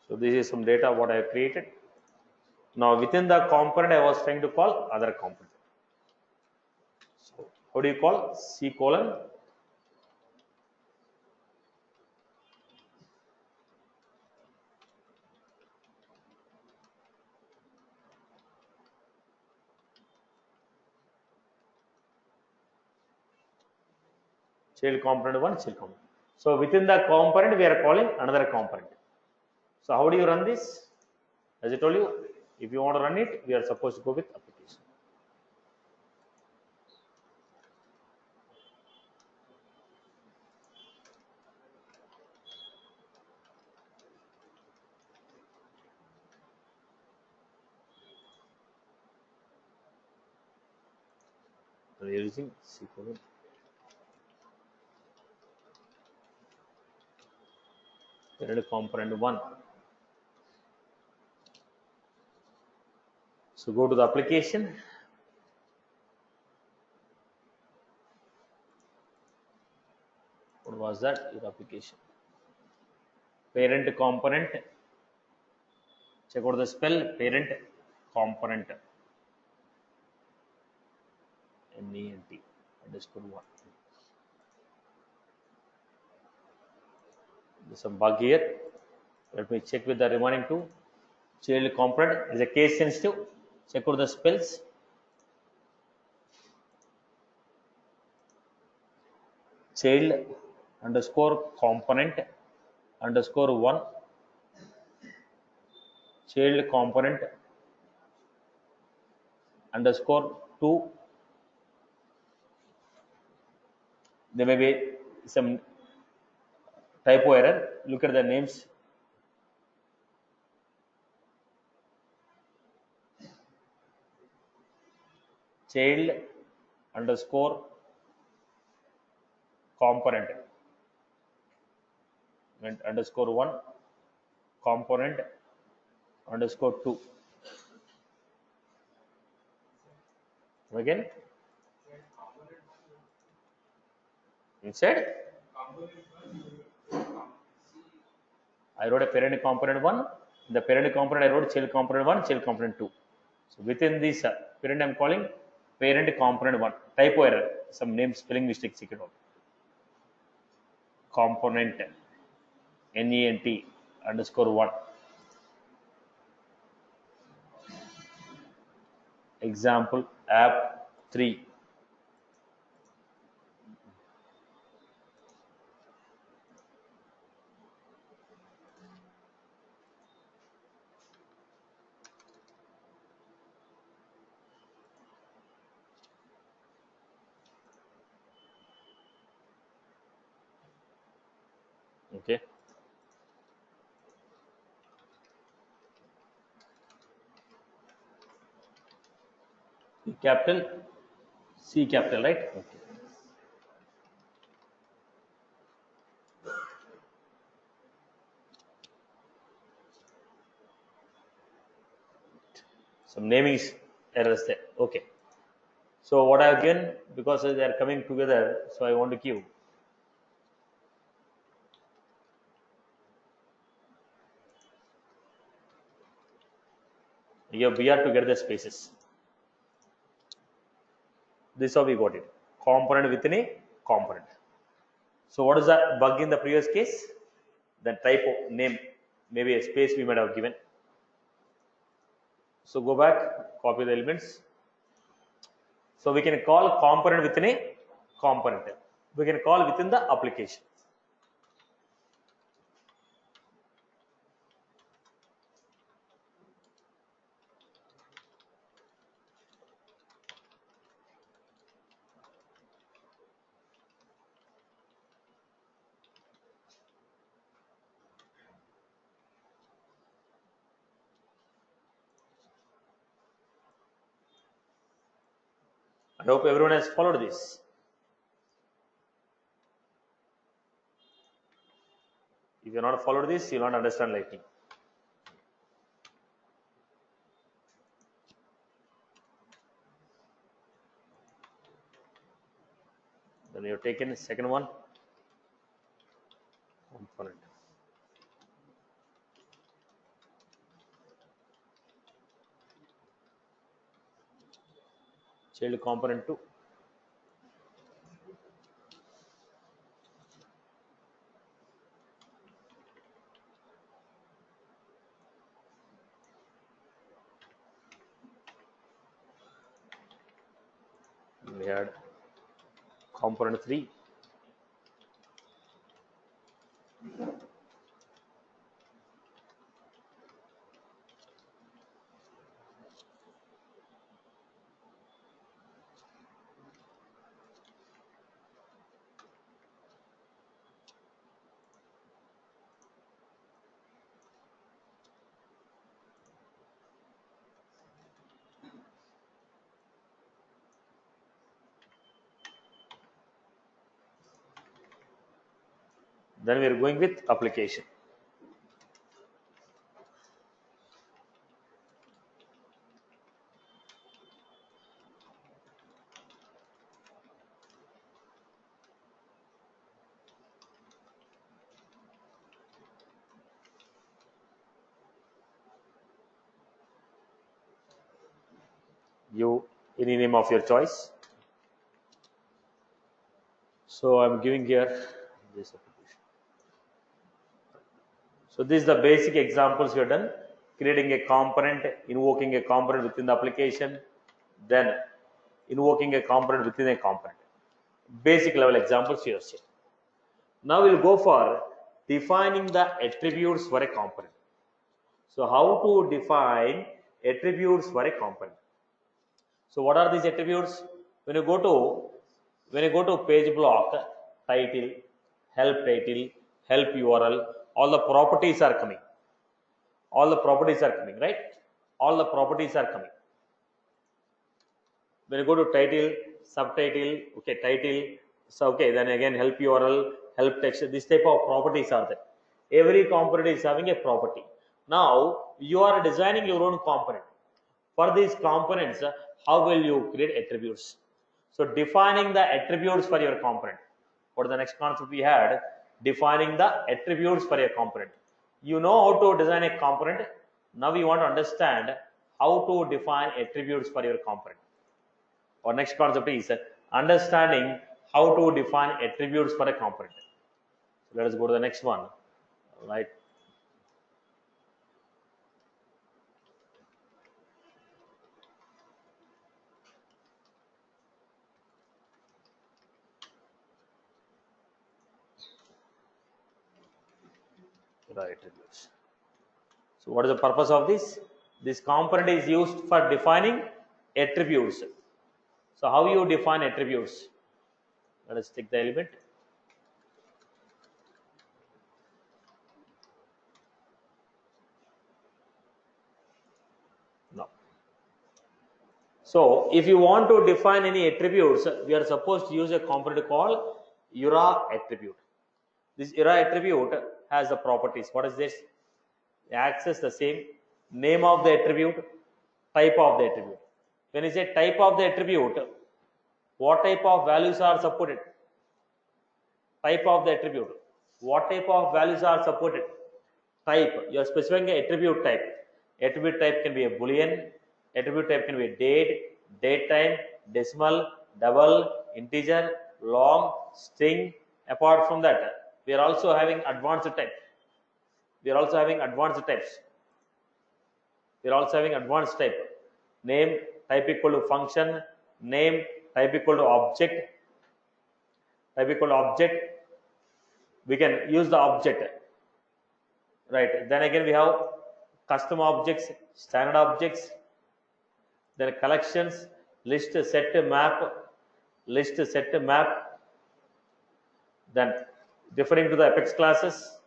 Speaker 1: So this is some data what I have created. Now within the component I was trying to call other component. So how do you call? C colon child component 1, child component. So within the component we are calling another component. So how do you run this? As I told you, if you want to run it, we are supposed to go with application. So we are using C colon. parent component 1. So go to the application. What was that? Your application. Parent component. Check out the spell. Parent component. NENT underscore 1. There's some bug here. Let me check with the remaining two. Child component is a case sensitive. Check out the spells. Child underscore component underscore 1. Child component underscore 2. There may be some typo error. Look at the names. Child underscore component and underscore 1 component underscore 2. Again inside I wrote a parent component 1. The parent component I wrote child component 1, child component 2. So within this parent I am calling parent component 1. Typo error, some name spelling mistake, check it out. Component NENT underscore 1. Example app 3. Okay. Capital C capital, right? Okay. Some naming errors there. Okay. So what I have given, because they are coming together, so I want to give. You have BR to get the spaces. This is how we got it. Component within a component. So what is the bug in the previous case? The typo name, maybe a space we might have given. So go back, copy the elements. So we can call component within a component. We can call within the application. I hope everyone has followed this. If you not followed this, you will not understand Lightning. Then you have taken the second one, component. Child component 2. We had component 3. Then we are going with application. Give any name of your choice. So I'm giving here this application. So this is the basic examples we have done. Creating a component, invoking a component within the application, then invoking a component within a component. Basic level examples here. Now we'll go for defining the attributes for a component. So how to define attributes for a component? So what are these attributes? When you go to page block, title, help URL, all the properties are coming. All the properties are coming, right? All the properties are coming. When you go to title, subtitle, okay, title, so okay, then again help URL, help text, this type of properties are there. Every component is having a property. Now you are designing your own component. For these components, how will you create attributes? So defining the attributes for your component. What is the next concept we had? Defining the attributes for a component. You know how to design a component. Now we want to understand how to define attributes for your component. Our next concept is understanding how to define attributes for a component. So let us go to the next one. Right. Attributes. So what is the purpose of this? This component is used for defining attributes. So how you define attributes? Let us take the element. No. So if you want to define any attributes, we are supposed to use a component called era attribute. This era attribute has the properties. What is this? Access the same, name of the attribute, type of the attribute. When you say type of the attribute, what type of values are supported? Type of the attribute. What type of values are supported? Type. You are specifying an attribute type. Attribute type can be a boolean. Attribute type can be a date time, decimal, double, integer, long, string. Apart from that, we are also having advanced type. We are also having advanced types. We are also having advanced type. Name type equal to function. Name type equal to object. Type equal to object. We can use the object, right? Then again we have custom objects, standard objects, then collections, list, set, map, then referring to the apex classes,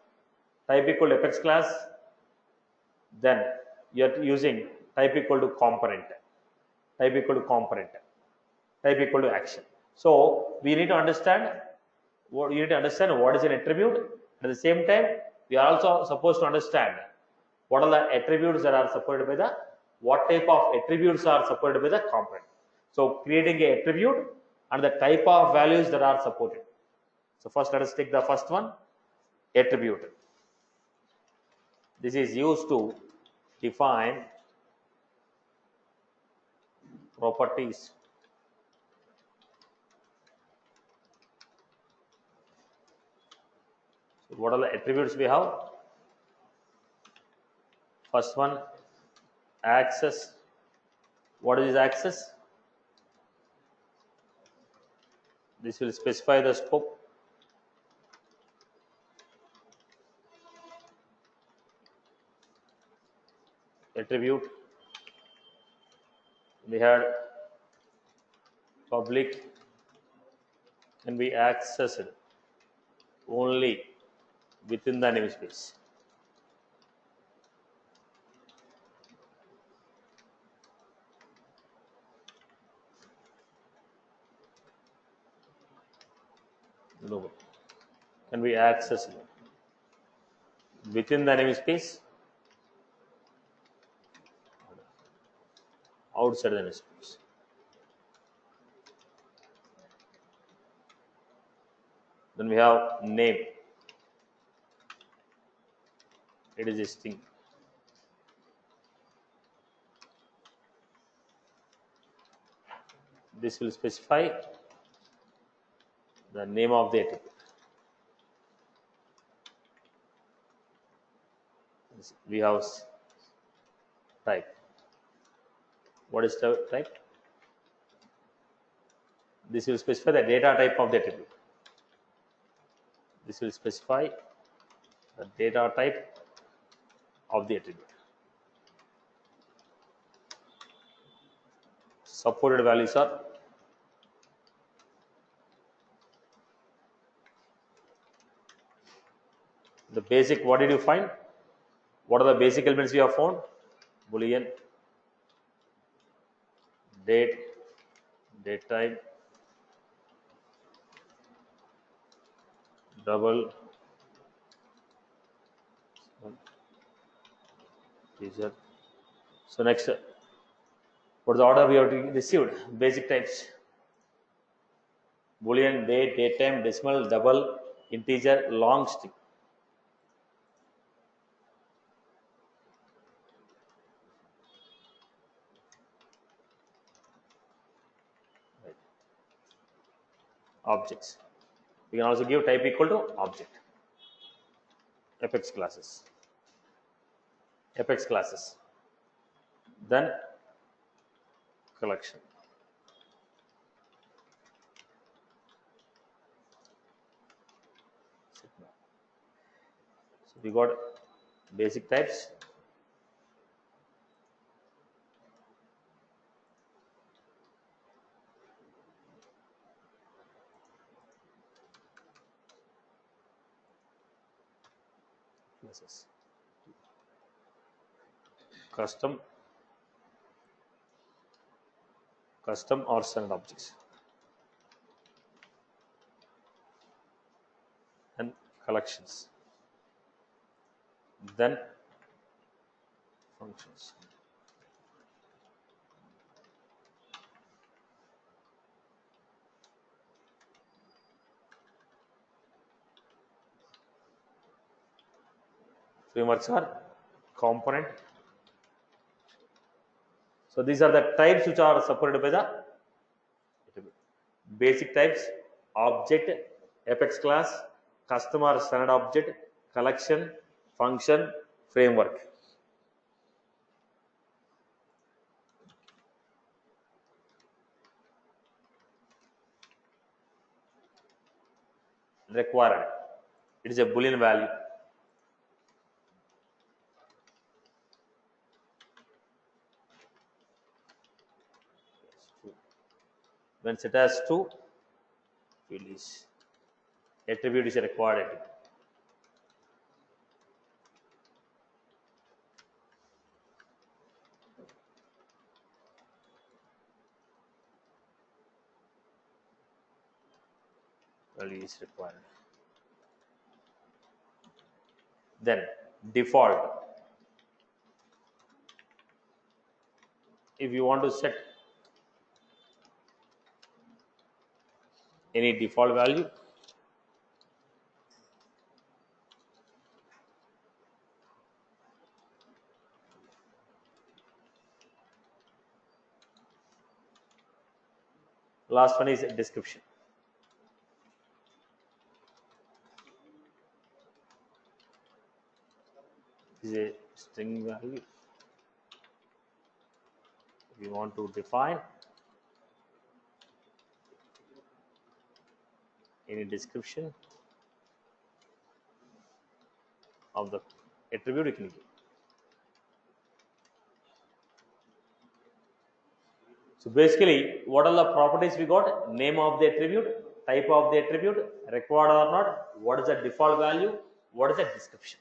Speaker 1: type equal to apex class, then you are using type equal to component, type equal to component, type equal to action. So we need to understand what is an attribute. At the same time, we are also supposed to understand what are the attributes that are supported by the, what type of attributes are supported by the component. So creating a attribute and the type of values that are supported. So first let us take the first one, attribute. This is used to define properties. So what are the attributes we have? First one, access. What is access? This will specify the scope. Attribute. We had public can be accessed only within the namespace. Logo can be accessed within the namespace, outside the namespace. Then we have name. It is a string. This will specify the name of the attribute. We have type. What is the type? This will specify the data type of the attribute. This will specify the data type of the attribute. Supported values are the basic. What did you find? What are the basic elements we have found? Boolean, date, date type, double, teaser. So next, what is the order we have received? Basic types: Boolean, date, date time, decimal, double, integer, long string. Right. Objects. We can also give type equal to object. Apex classes. Apex classes. Then collection. So we got basic types. Classes. Custom or standard objects, and collections, then functions. Frameworks are component. So these are the types which are supported by the attribute. Basic types: object, apex class, customer standard object, collection, function, framework. Required. It is a Boolean value. When set as true, release. Attribute is a required attribute. Value is required. Then default. If you want to set any default value, last one is description. This is a string value. We want to define any description of the attribute you can give. So basically, what are the properties we got? Name of the attribute, type of the attribute, required or not, what is the default value, what is the description.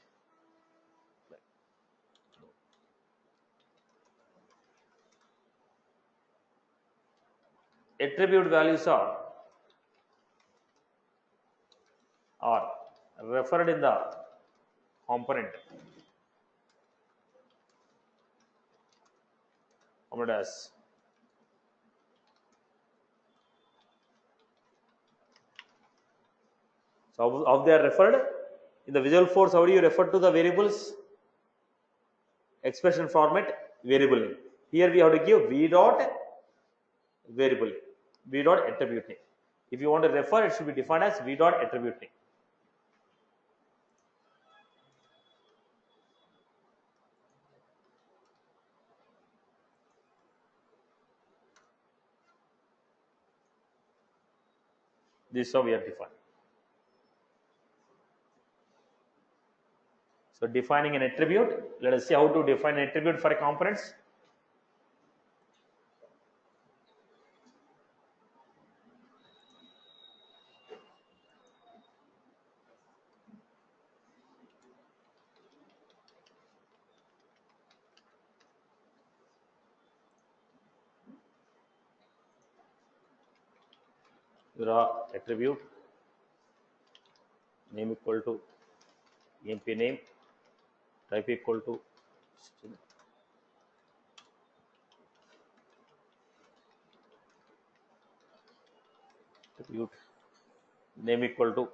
Speaker 1: Attribute values are referred in the component as so how they are referred in the Visual Force. How do you refer to the variables? Expression format, variable name. Here we have to give v dot variable name. v dot attribute name. If you want to refer, it should be defined as v dot attribute name. This is how we are defined. So defining an attribute, let us see how to define an attribute for a components. Raw attribute name equal to emp name, type equal to string. Attribute name equal to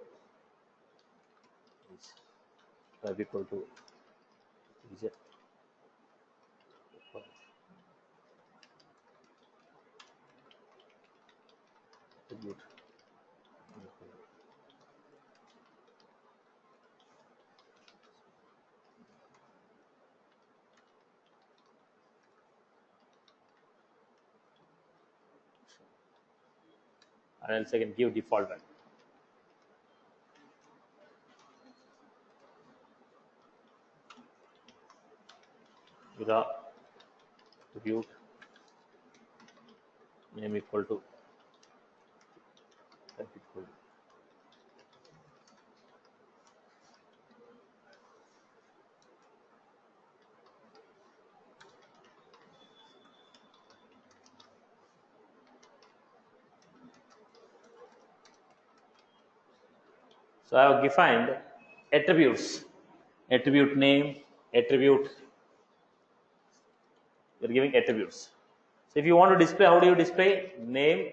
Speaker 1: type equal to is attribute. And else I can give default value. With a attribute name equal to type equal to. So I have defined attributes, attribute name, attribute. We are giving attributes. So if you want to display, how do you display? Name,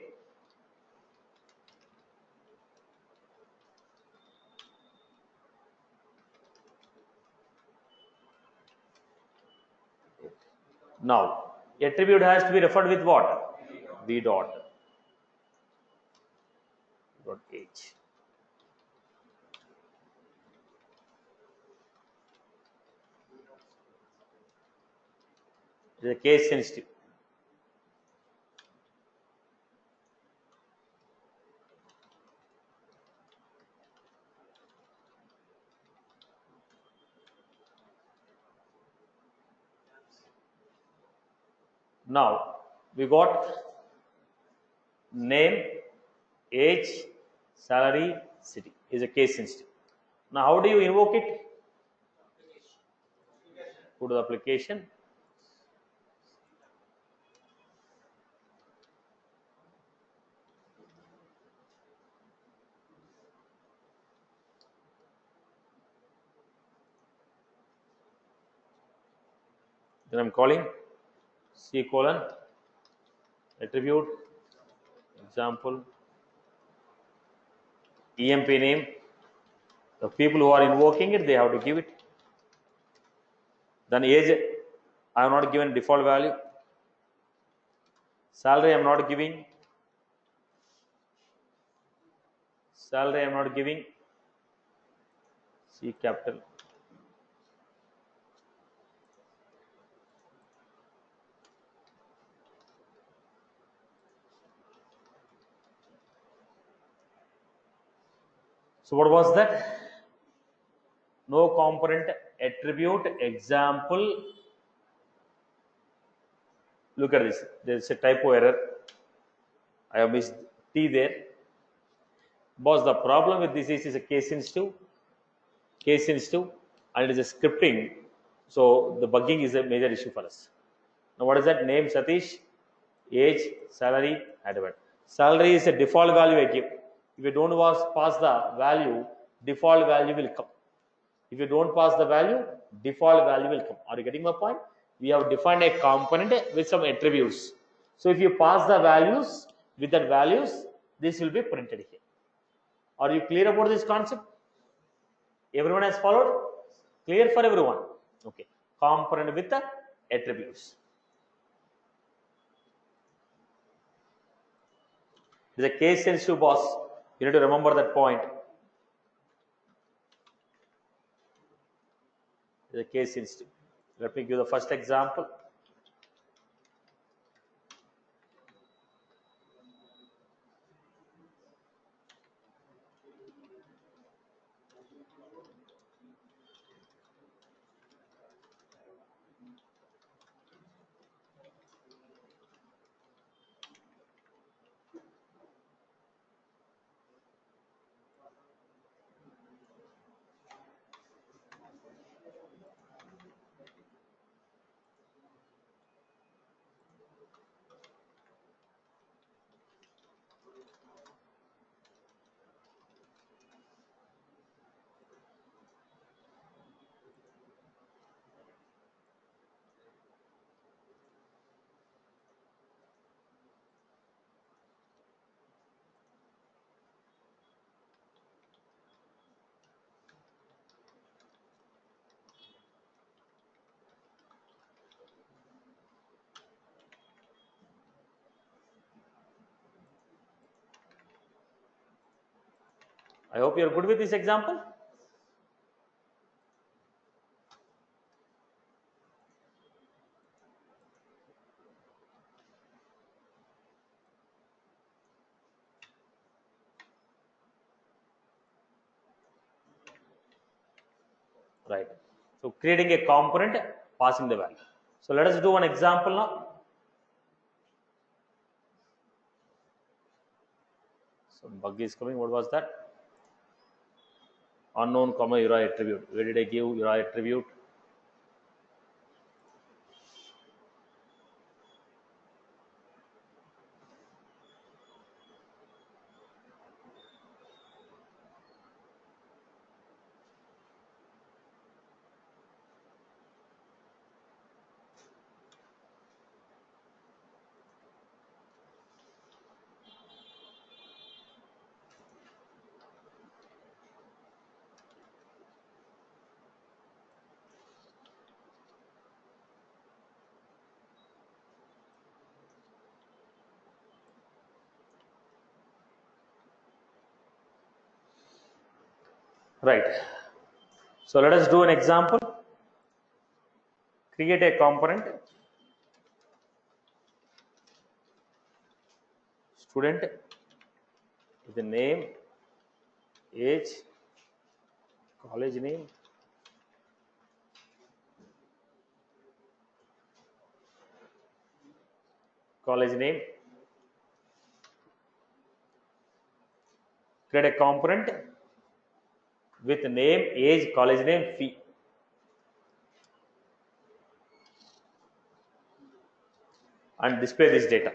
Speaker 1: now attribute has to be referred with what? V dot age. It is a case sensitive. Now we got name, age, salary, city is a case sensitive. Now how do you invoke it? Go to the application. Then I'm calling C colon attribute example emp name. The people who are invoking it, they have to give it. Then age, I am not given default value. Salary I am not giving. Salary I am not giving. C capital. So what was that? No component attribute example. Look at this. There is a typo error. I have missed T there. Boss, the problem with this is a case sensitive, and it is a scripting. So the bugging is a major issue for us. Now what is that? Name Satish, age, salary, advert. Salary is a default value I give. If you don't pass the value, default value will come. If you don't pass the value, default value will come. Are you getting my point? We have defined a component with some attributes. So if you pass the values with that values, this will be printed here. Are you clear about this concept? Everyone has followed? Clear for everyone? Okay. Component with the attributes. It is a case sensitive, boss. You need to remember that point. It is a case sensitive. Let me give the first example. I hope you are good with this example. Right. So creating a component, passing the value. So let us do one example now. Some bug is coming. What was that? Unknown comma URI attribute. Where did I give URI attribute? Right. So let us do an example. Create a component. Student with the name, age, college name, college name. Create a component with name, age, college name, fee. And display this data.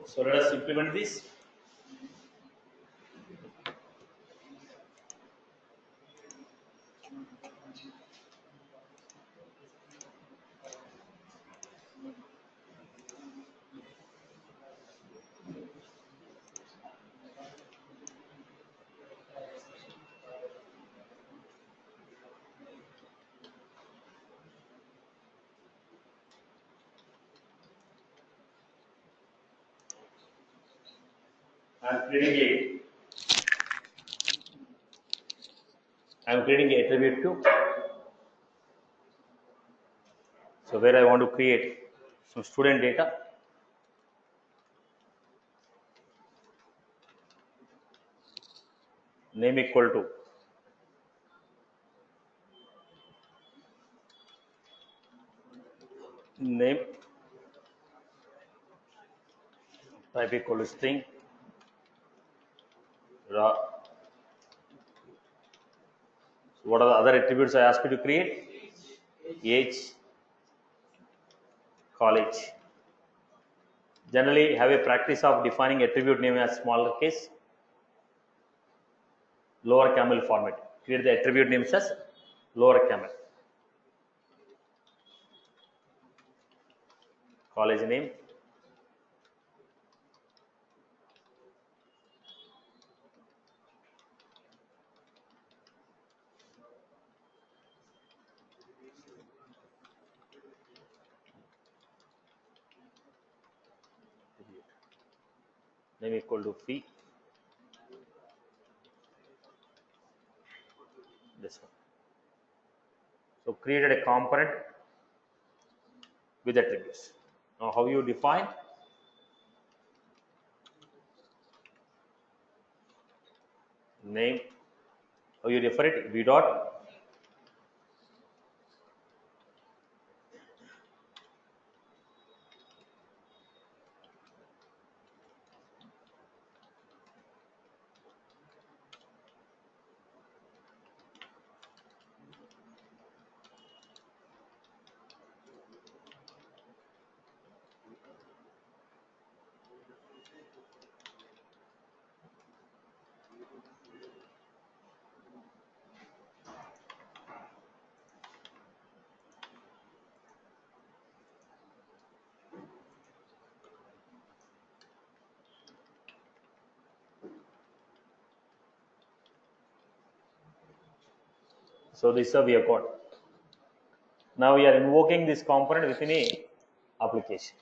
Speaker 1: So let us implement this. I am creating a attribute too. So where I want to create some student data. Name equal to name, type equal to string, raw. So what are the other attributes I asked you to create? Age, college. Generally have a practice of defining attribute name as smaller case, lower camel format. Create the attribute names as lower camel. College name, name equal to fee. This one. So created a component with attributes. Now how you define? Name. How you refer it? V dot. So this is how we have got. Now we are invoking this component within a application.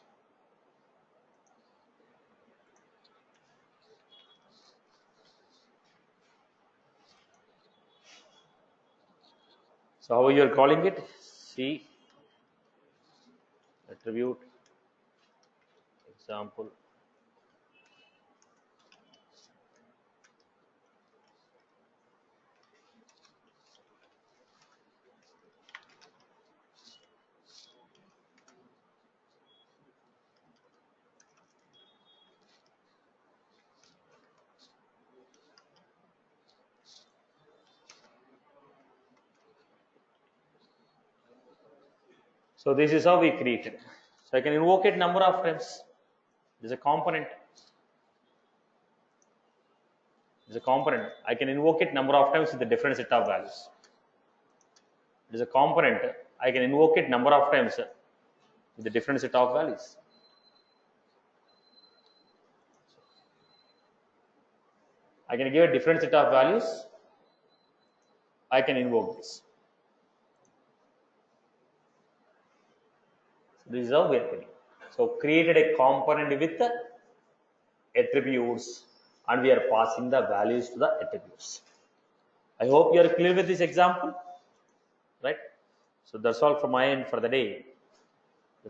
Speaker 1: So how you are calling it? C attribute example. So this is how we create it. So I can invoke it number of times. This is a component. It is a component. I can invoke it number of times with a different set of values. It is a component. I can invoke it number of times with a different set of values. I can give a different set of values. I can invoke this. So this is how we are doing. So created a component with the attributes and we are passing the values to the attributes. I hope you are clear with this example, right? So that's all from my end for the day.